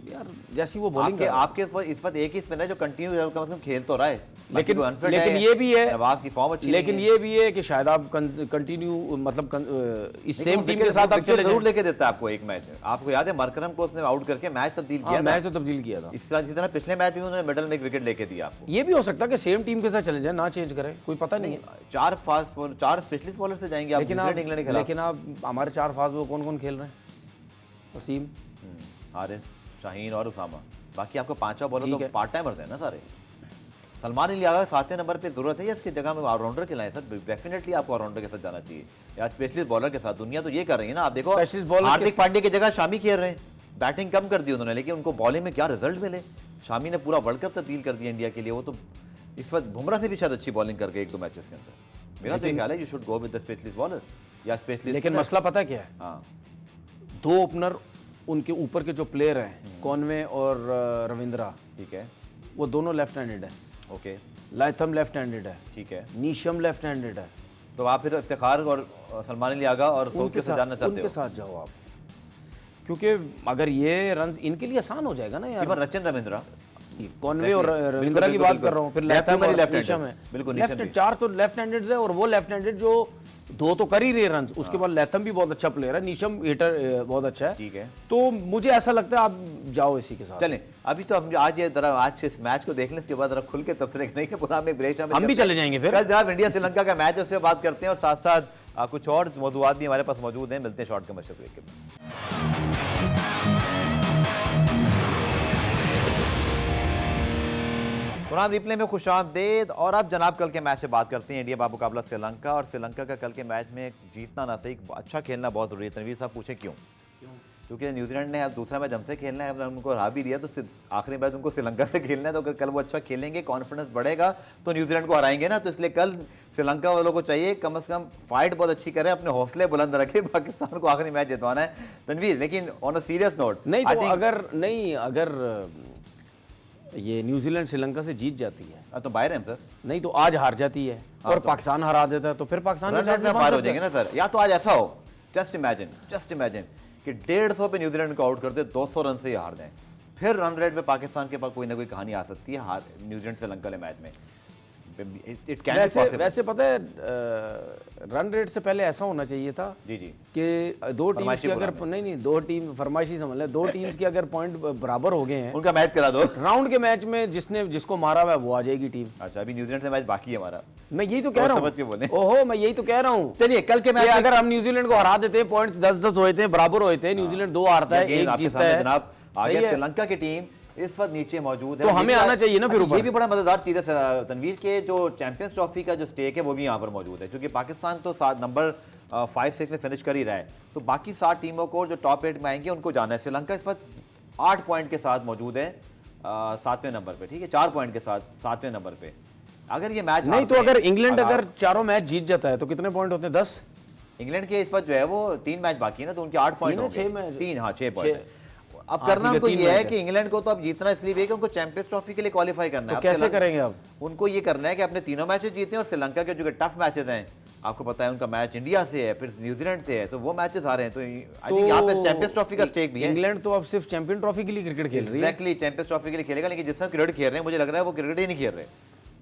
Speaker 2: यार जैसी वो बॉलिंग
Speaker 1: आपके इस वक्त एक ही स्पिनर है जो कंटिन्यू कम से कम खेल तो रहा है,
Speaker 2: लेकिन
Speaker 1: अनफिट
Speaker 2: लेकिन ये भी है,
Speaker 1: नवाज की फॉर्म अच्छी
Speaker 2: लेकिन ये भी है कि शायद आप कंटिन्यू मतलब इस सेम टीम के साथ आप चले
Speaker 1: जरूर लेके देता है आपको एक मैच। आपको याद है मरकरम को उसने आउट करके मैच तब्दील किया था,
Speaker 2: मैच तो तब्दील किया था।
Speaker 1: इस तरह पिछले मैच में उन्होंने मिडल में एक विकेट लेके दिया आपको।
Speaker 2: ये भी हो सकता है कि सेम टीम के साथ चले जाए, ना चेंज करें, कोई पता नहीं है।
Speaker 1: चार स्पेशलिस्ट बॉलर से जाएंगे आप न्यूजीलैंड इंग्लैंड के खिलाफ।
Speaker 2: लेकिन आप हमारे 4 फास्ट बॉलर कौन कौन खेल रहे हैं? वसीम,
Speaker 1: हारिस, शाहीन और उसामा, बाकी आपको पांचवा बॉलर तो पार्ट टाइमर्स हैं ना सारे। सलमान अली आगा 7वें नंबर पे जरूरत है या इसकी जगह में ऑलराउंडर खिलाएं सर? डेफिनेटली आपको ऑलराउंडर के साथ जाना चाहिए या स्पेशलिस्ट बॉलर के साथ। दुनिया तो ये कर रही है ना, आप देखो हार्दिक पांड्या की जगह शामी खेल रहे हैं, बैटिंग कम कर दी उन्होंने, लेकिन उनको बॉलिंग में क्या रिजल्ट मिले। शामी ने पूरा वर्ल्ड कप तब्दील कर दिया इंडिया के लिए, वो तो इस वक्त बुमराह से भी शायद अच्छी बॉलिंग करके 1-2 मैचेस के अंदर। मेरा तो ये ख्याल है you should go with the specialist bowler या स्पेशलिस्ट।
Speaker 2: लेकिन मसला पता क्या है?
Speaker 1: हाँ,
Speaker 2: 2 ओपनर उनके ऊपर के जो प्लेयर हैं कॉनवे और रविंद्रा,
Speaker 1: ठीक है,
Speaker 2: वो दोनों लेफ्ट हैंडेड है।
Speaker 1: ओके,
Speaker 2: लाइथम लेफ्ट हैंडेड है,
Speaker 1: ठीक है,
Speaker 2: नीशम लेफ्ट हैंडेड है।
Speaker 1: तो आप फिर इफ्तिखार और सलमान अली आगा और सऊद के साथ जाना चाहते
Speaker 2: उनके
Speaker 1: हो?
Speaker 2: साथ जाओ आप, क्योंकि अगर ये रन इनके लिए आसान हो जाएगा ना यार।
Speaker 1: इवन रचिन रविंद्रा,
Speaker 2: कॉनवे और रविंद्रा की बात कर रहा हूँ, फिर लाइथम और नीशम है।
Speaker 1: बिल्कुल,
Speaker 2: लेफ्ट 4 तो लेफ्ट हैंडेड है, और वो लेफ्ट हैंडेड जो 2 तो कर ही रहे रन, उसके बाद लाइथम भी बहुत अच्छा प्लेयर है, नीशम हिटर बहुत अच्छा है।
Speaker 1: ठीक है,
Speaker 2: तो मुझे ऐसा लगता है आप जाओ इसी के साथ।
Speaker 1: चलें अभी तो हम आज ये जरा आज के इस मैच को देखने के बाद जरा खुल के तबसरे नहीं है, पूरा में ब्रेक
Speaker 2: हम भी चले जाएंगे फिर।
Speaker 1: कल जनाब इंडिया श्रीलंका का मैच है उससे बात करते हैं, और साथ साथ कुछ और मौजूद भी हमारे पास मौजूद हैं। मिलते हैं शॉर्ट कमर्शियल ब्रेक के बाद। पुराना रिप्ले में खुशामदीद। और अब जनाब कल के मैच से बात करते हैं, इंडिया का मुकाबला श्रीलंका। और श्रीलंका का कल के मैच में जीतना ना सही, अच्छा खेलना बहुत जरूरी है। तनवीर साहब पूछें क्यों? क्योंकि न्यूजीलैंड ने अब दूसरा मैच हमसे खेलना है, हमने उनको हरा भी दिया, तो आखिरी मैच उनको श्रीलंका से खेलना है। तो अगर कल वो अच्छा खेलेंगे, कॉन्फिडेंस बढ़ेगा, तो न्यूजीलैंड को हराएंगे ना। तो इसलिए कल श्रीलंका वालों को चाहिए कम से कम फाइट बहुत अच्छी करें, अपने हौसले बुलंद रखें, पाकिस्तान को आखिरी मैच जितवाना है तनवीर। लेकिन ऑन अ सीरियस नोट,
Speaker 2: नहीं तो अगर ये न्यूजीलैंड श्रीलंका से जीत जाती है
Speaker 1: तो बाहर है सर,
Speaker 2: नहीं तो आज हार जाती है और पाकिस्तान हरा देता है, तो फिर पाकिस्तान
Speaker 1: बाहर हो जाएंगे ना सर। या तो आज ऐसा हो, जस्ट इमेजिन कि 150 पे न्यूजीलैंड को आउट कर दे, 200 रन से ही हार दें, फिर रन रेट में पाकिस्तान के पास कोई ना कोई कहानी आ सकती है हार न्यूजीलैंड श्रीलंका के मैच में। It can be possible.
Speaker 2: वैसे पता है रन रेट से पहले ऐसा होना चाहिए था
Speaker 1: जी
Speaker 2: कि 2 टीम्स की अगर नहीं 2 टीम फरमाइशी समझ ले, 2 टीम्स की अगर पॉइंट बराबर हो गए हैं,
Speaker 1: उनका मैच करा दो,
Speaker 2: राउंड के मैच में जिसको मारा हुआ है वो आ जाएगी टीम।
Speaker 1: अच्छा, अभी न्यूजीलैंड से मैच बाकी है हमारा,
Speaker 2: मैं यही तो कह रहा हूँ।
Speaker 1: ओहो,
Speaker 2: मैं यही तो कह रहा हूँ।
Speaker 1: चलिए कल के मैच
Speaker 2: अगर हम न्यूजीलैंड को हरा देते हैं, पॉइंट्स 10-10 होते हैं, बराबर होते हैं, न्यूजीलैंड 2 हारता है, 1 जीतता है
Speaker 1: जनाब। आगे श्रीलंका की टीम इस वक्त नीचे मौजूद है,
Speaker 2: तो हमें आना चाहिए ना फिर ऊपर।
Speaker 1: ये भी बड़ा मजेदार चीज है तनवीर के, जो चैंपियंस ट्रॉफी का जो स्टेक है वो भी यहाँ पर मौजूद है, क्योंकि पाकिस्तान तो नंबर 5-6 में फिनिश कर ही रहा है, तो बाकी 7 टीमों को जो टॉप 8 में आएंगे उनको जाना है। श्रीलंका इस वक्त 8 पॉइंट के साथ मौजूद है 7वें नंबर पे, ठीक है, 4 पॉइंट के साथ 7वें नंबर पे। अगर ये मैच
Speaker 2: नहीं तो अगर इंग्लैंड अगर चारों मैच जीत जाता है तो कितने पॉइंट होते हैं? 10।
Speaker 1: इंग्लैंड के इस वक्त जो है वो 3 मैच बाकी है ना, तो उनके 8 पॉइंट
Speaker 2: तीन है,
Speaker 1: होंगे।
Speaker 2: 6 मैच।
Speaker 1: 3, हाँ 6 पॉइंट। अब
Speaker 2: हाँ,
Speaker 1: करना
Speaker 2: ठीक है,
Speaker 1: उनको
Speaker 2: 3
Speaker 1: ये है
Speaker 2: मैच
Speaker 1: कि इंग्लैंड को तो अब जीतना इसलिए भी है कि उनको चैंपियंस ट्रॉफी के लिए क्वालिफाई करना है।
Speaker 2: तो
Speaker 1: अब
Speaker 2: कैसे
Speaker 1: श्रीलंका-
Speaker 2: करेंगे अब?
Speaker 1: उनको ये करना है कि अपने तीनों मैचेस जीते और श्रीलंका के जो टफ मैचेस हैं, आपको पता है उनका मैच इंडिया से है, फिर न्यूजीलैंड से है, तो वो मैचेस आ रहे हैं। तो आई थिंक यहाँ पे चैंपियंस ट्रॉफी का स्टेक भी है।
Speaker 2: इंग्लैंड तो अब सिर्फ चैंपियन ट्रॉफी के लिए क्रिकेट खेल रही है।
Speaker 1: एग्जैक्टली, चैंपियंस ट्रॉफी के लिए खेलेगा, लेकिन जिस तरह क्रिकेट खेल रहे हैं मुझे लग रहा है वो क्रिकेट ही नहीं खेल रहे।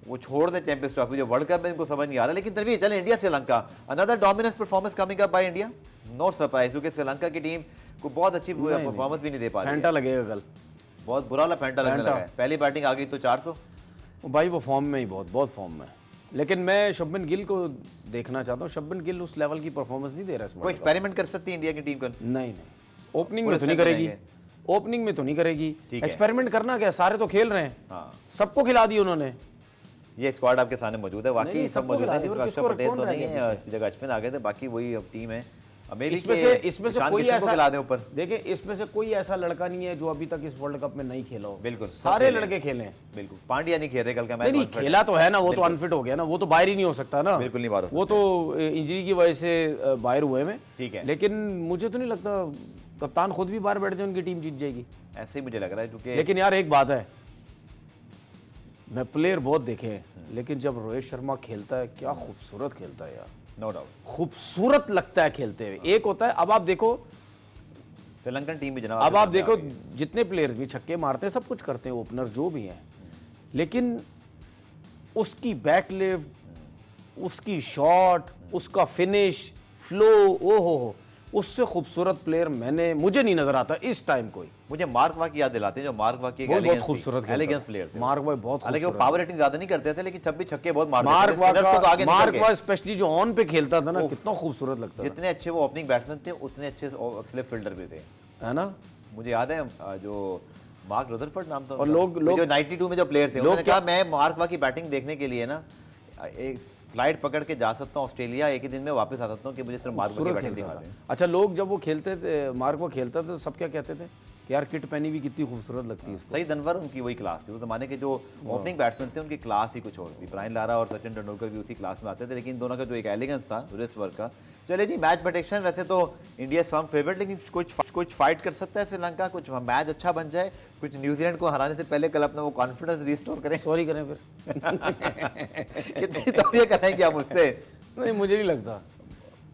Speaker 1: वो छोड़ दे चैंपियंस ट्रॉफी, जो वर्ल्ड कप है इनको समझ नहीं आ रहा। लेकिन तभी चले India Sri Lanka, another dominance performance coming up by India, no surprise, क्योंकि श्रीलंका की टीम को बहुत अच्छी परफॉर्मेंस भी नहीं दे पा रही है।
Speaker 2: फैंटा लगेगा कल।
Speaker 1: बहुत बुरा वाला फैंटा लगने लगा है। पहली बैटिंग आ गई तो 400।
Speaker 2: भाई वो फॉर्म में ही बहुत फॉर्म में। लेकिन मैं शुभमन गिल को देखना चाहता हूँ। शुभमन गिल उस लेवल की परफॉर्मेंस नहीं दे रहा है इस
Speaker 1: वो
Speaker 2: वर्ल्ड कप।
Speaker 1: एक्सपेरिमेंट कर सकती है इंडिया की टीम कर।
Speaker 2: नहीं ओपनिंग
Speaker 1: पूरे
Speaker 2: में तो नहीं
Speaker 1: strength
Speaker 2: करेगी।
Speaker 1: रहेंगे।
Speaker 2: ओपनिंग में तो नहीं करेगी।
Speaker 1: ठीक है।
Speaker 2: एक्सपेरिमेंट करना क्या, सारे तो खेल रहे हैं।
Speaker 1: हाँ,
Speaker 2: सबको खिला दी उन्होंने।
Speaker 1: ये स्क्वाड आपके सामने मौजूद है, वाकई
Speaker 2: नहीं,
Speaker 1: सब
Speaker 2: सबको
Speaker 1: मौजूद
Speaker 2: खिला
Speaker 1: है।
Speaker 2: दी,
Speaker 1: इसमें
Speaker 2: और
Speaker 1: अक्षर
Speaker 2: किसको
Speaker 1: पटेल तो
Speaker 2: कौन रह
Speaker 1: नहीं
Speaker 2: गया
Speaker 1: है, इसकी जगह अश्विन आ गए थे, बाकी वही अब टीम है।
Speaker 2: इसमें से कोई ऐसा
Speaker 1: खिला दे ऊपर।
Speaker 2: देखिए, इसमें से कोई ऐसा लड़का नहीं है जो अभी तक इस वर्ल्ड कप में नहीं खेला हो।
Speaker 1: बिल्कुल, सब
Speaker 2: सारे
Speaker 1: खेले।
Speaker 2: लड़के खेले हैं।
Speaker 1: बिल्कुल, पांड्या नहीं खेल रहे कल का
Speaker 2: नहीं
Speaker 1: मैच।
Speaker 2: खेला तो है ना, वो तो अनफिट हो गया ना, वो तो बाहर ही नहीं हो सकता ना।
Speaker 1: बिल्कुल नहीं बाहर हो
Speaker 2: वो तो इंजरी की वजह से बाहर हुए में।
Speaker 1: ठीक है।
Speaker 2: लेकिन मुझे तो नहीं लगता कप्तान खुद भी बाहर बैठ जाए उनकी टीम जीत जाएगी।
Speaker 1: ऐसे ही मुझे लग रहा है, क्योंकि
Speaker 2: लेकिन यार एक बात है, मैं प्लेयर बहुत देखे हैं, लेकिन जब रोहित शर्मा खेलता है क्या खूबसूरत खेलता है यार,
Speaker 1: नो डाउट
Speaker 2: खूबसूरत लगता है खेलते हुए। एक होता है, अब आप देखो,
Speaker 1: श्रीलंकन टीम भी जनाब,
Speaker 2: अब आप देखो जितने प्लेयर्स भी छक्के मारते हैं, सब कुछ करते हैं, ओपनर जो भी हैं, लेकिन उसकी बैक लिफ्ट, उसकी शॉट, उसका फिनिश, फ्लो, ओहो, उससे खूबसूरत प्लेयर मुझे नहीं नजर आता इस टाइम कोई।
Speaker 1: मुझे मार्क वाक याद दिलाते हैं, जो मार्क वाक की
Speaker 2: बहुत खूबसूरत
Speaker 1: एलिगेंस प्लेयर थे।
Speaker 2: मार्क वाक बहुत
Speaker 1: हालांकि वो पावर रेटिंग ज्यादा नहीं करते थे, लेकिन जब भी छक्के बहुत मारते
Speaker 2: मार्क
Speaker 1: थे, spinners को तो आगे निकल
Speaker 2: मार्क
Speaker 1: गए।
Speaker 2: वाक स्पेशली जो ऑन पे खेलता था ना, कितना खूबसूरत लगता
Speaker 1: जितने अच्छे वो ओपनिंग बैट्समैन थे, उतने अच्छे स्लिप फील्डर भी थे,
Speaker 2: था, है ना।
Speaker 1: मुझे याद है जो मार्क रदरफोर्ड नाम था
Speaker 2: और
Speaker 1: उनका,
Speaker 2: लोग
Speaker 1: जो 92 में जो प्लेयर थे, उन्होंने कहा मैं मार्क वाक की बैटिंग देखने के लिए ना एक फ्लाइट पकड़ के जा सकता हूँ ऑस्ट्रेलिया, एक ही दिन में वापस आ सकता हूँ कि मुझे सिर्फ मार्क वाक की बैटिंग दिखा दें।
Speaker 2: अच्छा, लोग जब वो खेलते थे, मार्क वो खेलता था, तो सब क्या कहते थे कि यार किट पहनी भी कितनी खूबसूरत लगती है इसको।
Speaker 1: सही दनवर उनकी वही क्लास थी, उस जमाने के जो ओपनिंग बैट्समैन थे उनकी क्लास ही कुछ और थी। ब्रायन लारा और सचिन तेंदुलकर भी उसी क्लास में आते थे, लेकिन दोनों का जो एक एलिगेंस था रिस्ट वर्क का। चले जी, मैच प्रेडिक्शन, वैसे तो इंडिया फर्म फेवरेट, लेकिन कुछ फाइट कर सकता है श्रीलंका, कुछ मैच अच्छा बन जाए, कुछ न्यूजीलैंड को हराने से पहले कल अपना वो कॉन्फिडेंस रिस्टोर करें।
Speaker 2: सॉरी करें फिर।
Speaker 1: कितनी सॉरी करें क्या मुझसे?
Speaker 2: नहीं, मुझे नहीं लगता।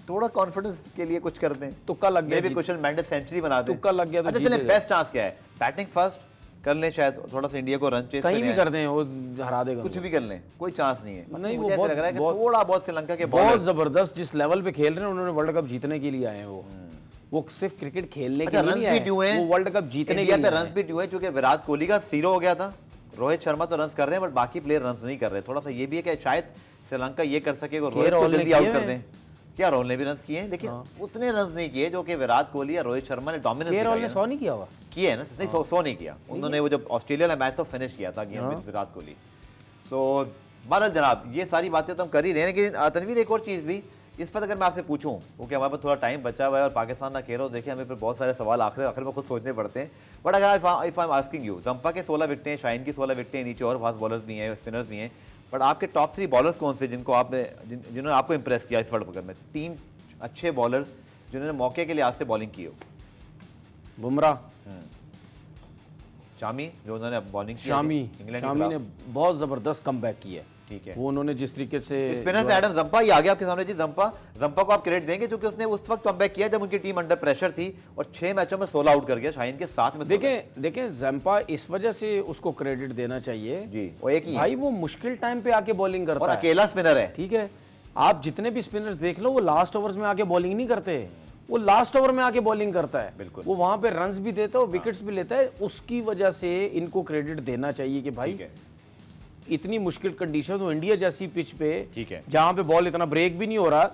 Speaker 1: थोड़ा कॉन्फिडेंस के लिए कुछ कर दें,
Speaker 2: तुक्का लग गया,
Speaker 1: भी कुशल मेंडिस सेंचुरी बना दें।
Speaker 2: तुक्का लग गया तो
Speaker 1: अच्छा
Speaker 2: जीत
Speaker 1: चलें,
Speaker 2: जाएगा।
Speaker 1: बेस्ट चांस क्या है? बैटिंग फर्स्ट कर लें, शायद थोड़ा सा इंडिया को रन चेस
Speaker 2: कहीं भी
Speaker 1: करें,
Speaker 2: कर दें वो हरा देगा
Speaker 1: कुछ भी कर लें, कोई चांस नहीं है।
Speaker 2: नहीं, वो
Speaker 1: मुझे ऐसा
Speaker 2: बहुत-
Speaker 1: लग रहा है कि
Speaker 2: बहुत-
Speaker 1: थोड़ा बहुत श्रीलंका के
Speaker 2: बहुत
Speaker 1: बॉलर
Speaker 2: जबरदस्त जिस लेवल पे खेल रहे हैं, उन्होंने वर्ल्ड कप जीतने के लिए आए हैं। वो सिर्फ क्रिकेट खेलने के
Speaker 1: अच्छा
Speaker 2: लिए
Speaker 1: रन
Speaker 2: नहीं
Speaker 1: भी
Speaker 2: आए,
Speaker 1: ड्यू हैं,
Speaker 2: वो वर्ल्ड कप जीतने के
Speaker 1: इंडिया
Speaker 2: लिए
Speaker 1: पे
Speaker 2: आए
Speaker 1: रन भी ड्यू है, क्योंकि विराट कोहली का 0 हो गया था, रोहित शर्मा तो रन कर रहे हैं, बट बाकी प्लेयर रन नहीं कर रहे। थोड़ा सा ये भी है कि शायद श्रीलंका ये कर सके, रोहित को
Speaker 2: राहुल ने
Speaker 1: जल्दी आउट
Speaker 2: किए
Speaker 1: कर
Speaker 2: हैं।
Speaker 1: दें। क्या राहुल ने भी रन किए हैं, लेकिन उतने रन नहीं किए जो कि विराट कोहली या रोहित शर्मा ने डोमिनेंस
Speaker 2: केरल ने 100 नहीं किया हुआ।
Speaker 1: किए है ना। नहीं, 100 नहीं किया उन्होंने, वो जब ऑस्ट्रेलिया वाला मैच तो फिनिश किया था गेम विद विराट कोहली। तो बहरहाल जनाब, ये सारी बातें तो हम कर ही रहे हैं, लेकिन तनवीर एक और चीज़ भी इस वक्त अगर मैं आपसे पूछूं, क्योंकि हमारे पास थोड़ा टाइम बचा हुआ है और पाकिस्तान ना खेल, देखिए हमें फिर बहुत सारे सवाल आखिर में खुद सोचने पड़ते हैं। बट अगर if I am asking you, Zampa के 16 विकेटें, शाहीन की 16 विकेटें, नीचे और फास्ट बॉलर्स भी हैं, स्पिनर्स भी हैं, बट आपके टॉप 3 बॉलर्स कौन से जिन्होंने आपको इंप्रेस किया इस वर्ल्ड कप में? 3 अच्छे बॉलर्स जिन्होंने मौके के लिए आज से बॉलिंग की हो।
Speaker 2: बुमराह,
Speaker 1: शामी, जो उन्होंने बॉलिंग की
Speaker 2: शामी
Speaker 1: इंग्लैंड
Speaker 2: शामी ने बहुत जबरदस्त कमबैक किया है।
Speaker 1: ठीक है,
Speaker 2: वो उन्होंने जिस तरीके से
Speaker 1: स्पिनर्स में एडम जंपा ही आ गया आपके सामने जी। जंपा को आप क्रेडिट देंगे क्योंकि उसने उस वक्त कमबैक किया जब उनकी टीम अंडर प्रेशर थी और 6 मैचों में 16 आउट कर गया, शाहीन के 7 में 16।
Speaker 2: देखें जंपा इस वजह से उसको क्रेडिट देना चाहिए
Speaker 1: जी, वो एक ही है
Speaker 2: भाई, वो मुश्किल टाइम पे आके बॉलिंग
Speaker 1: और
Speaker 2: करता है।
Speaker 1: अकेला स्पिनर है।
Speaker 2: ठीक है, आप जितने भी स्पिनर्स देख लो, वो लास्ट ओवर्स में आके बॉलिंग नहीं करते, वो लास्ट ओवर में आके बॉलिंग करता है।
Speaker 1: बिल्कुल।
Speaker 2: वो वहां पे रन्स भी देता है और विकेट्स भी लेता है। उसकी वजह से इनको क्रेडिट देना चाहिए कि भाई इतनी मुश्किल कंडीशन, तो इंडिया जैसी पिच पे,
Speaker 1: ठीक है,
Speaker 2: जहां पे बॉल इतना ब्रेक भी नहीं हो रहा,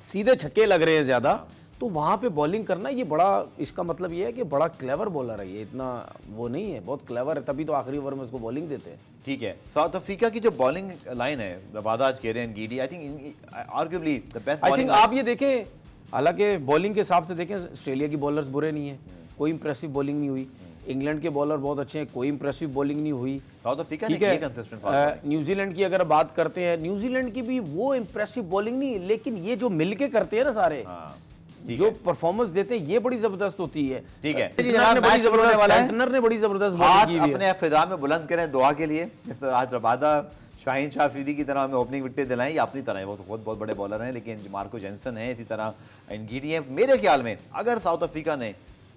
Speaker 2: सीधे छक्के लग रहे हैं ज्यादा, तो वहां पे बॉलिंग करना, ये बड़ा, इसका मतलब ये है कि बड़ा क्लेवर बॉलर है ये, इतना वो नहीं है, बहुत क्लेवर है, तभी तो आखिरी ओवर में उसको बॉलिंग देते हैं।
Speaker 1: ठीक है। साउथ अफ्रीका की जो बॉलिंग लाइन है, रबादा, केरियन, गीडी, I think arguably the best
Speaker 2: I
Speaker 1: bowling.
Speaker 2: Think आप ये देखें, हालांकि बॉलिंग के हिसाब से देखें, ऑस्ट्रेलिया की बॉलर्स बुरे नहीं है, कोई इंप्रेसिव बॉलिंग नहीं हुई, इंग्लैंड के बॉलर बहुत अच्छे हैं, कोई इंप्रेसिव बॉलिंग नहीं हुई।
Speaker 1: साउथ अफ्रीका ने
Speaker 2: ठीक है,
Speaker 1: की कंसिस्टेंट।
Speaker 2: न्यूजीलैंड की अगर बात करते हैं, न्यूजीलैंड की भी वो इंप्रेसिव बॉलिंग नहीं, लेकिन ये जो मिलके करते हैं ना सारे, जो परफॉर्मेंस देते हैं, ये बड़ी जबरदस्त होती है।
Speaker 1: ठीक है
Speaker 2: सेंटनर ने बड़ी जबरदस्त, सेंटनर ने बड़ी जबरदस्त
Speaker 1: हाथ
Speaker 2: बॉलिंग की हुई
Speaker 1: अपने
Speaker 2: है।
Speaker 1: फिजा में बुलंद करें दुआ के लिए। इस तरह आज रबादा शाहीन शाह अफरीदी की तरह हमें ओपनिंग विकेट दिलाएं, या अपनी तरह है, वो तो बहुत बहुत बड़े बॉलर हैं, लेकिन मार्को जेनसन है, इसी तरह एनगीडी है। मेरे ख्याल में अगर साउथ अफ्रीका ने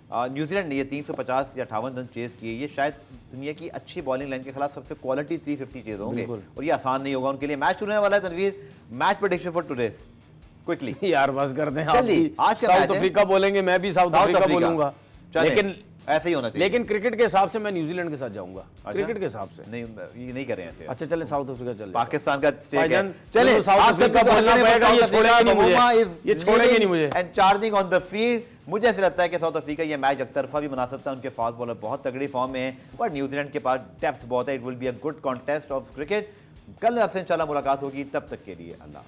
Speaker 1: न्यूजीलैंड ने ये 350 या 58 रन चेस किए, ये शायद दुनिया की अच्छी बॉलिंग लाइन के खिलाफ सबसे क्वालिटी 350 चेज होंगे, और ये आसान नहीं होगा उनके लिए। मैच शुरू होने वाला है Tanveer, match prediction for today quickly.
Speaker 2: यार बस करते हैं,
Speaker 1: जल्दी, आज का मैच
Speaker 2: साउथ
Speaker 1: है।
Speaker 2: अफ्रीका बोलेंगे, मैं भी साउथ अफ्रीका बोलूंगा,
Speaker 1: चलें,
Speaker 2: लेकिन
Speaker 1: ऐसे ही होना चाहिए।
Speaker 2: लेकिन क्रिकेट के हिसाब से मैं न्यूजीलैंड के साथ जाऊंगा,
Speaker 1: अच्छा?
Speaker 2: क्रिकेट के हिसाब से।
Speaker 1: नहीं, ये नहीं करें ऐसे।
Speaker 2: अच्छा चले साउथ अफ्रीका चले,
Speaker 1: पाकिस्तान का स्टेक है।
Speaker 2: भाईजान,
Speaker 1: चले
Speaker 2: चलो साउथ
Speaker 1: आप
Speaker 2: अफ्रीका
Speaker 1: सबको
Speaker 2: बोलना
Speaker 1: देखने
Speaker 2: पड़ेगा,
Speaker 1: पर
Speaker 2: ये
Speaker 1: साउथ
Speaker 2: छोड़ेंगे नहीं मुझे,
Speaker 1: अफ्रीका is
Speaker 2: ये छोड़ेंगे नहीं मुझे।
Speaker 1: and charging on the field। मुझे ऐसा लगता है कि साउथ अफ्रीका ये मैच एकतरफा भी बना सकता है, उनके फास्ट बॉलर बहुत तगड़ी फॉर्म में हैं, और न्यूजीलैंड के पास डेप्थ बहुत है। It will be a good contest of cricket. कल आपसे इंशाल्लाह मुलाकात होगी, तब तक के लिए अल्लाह।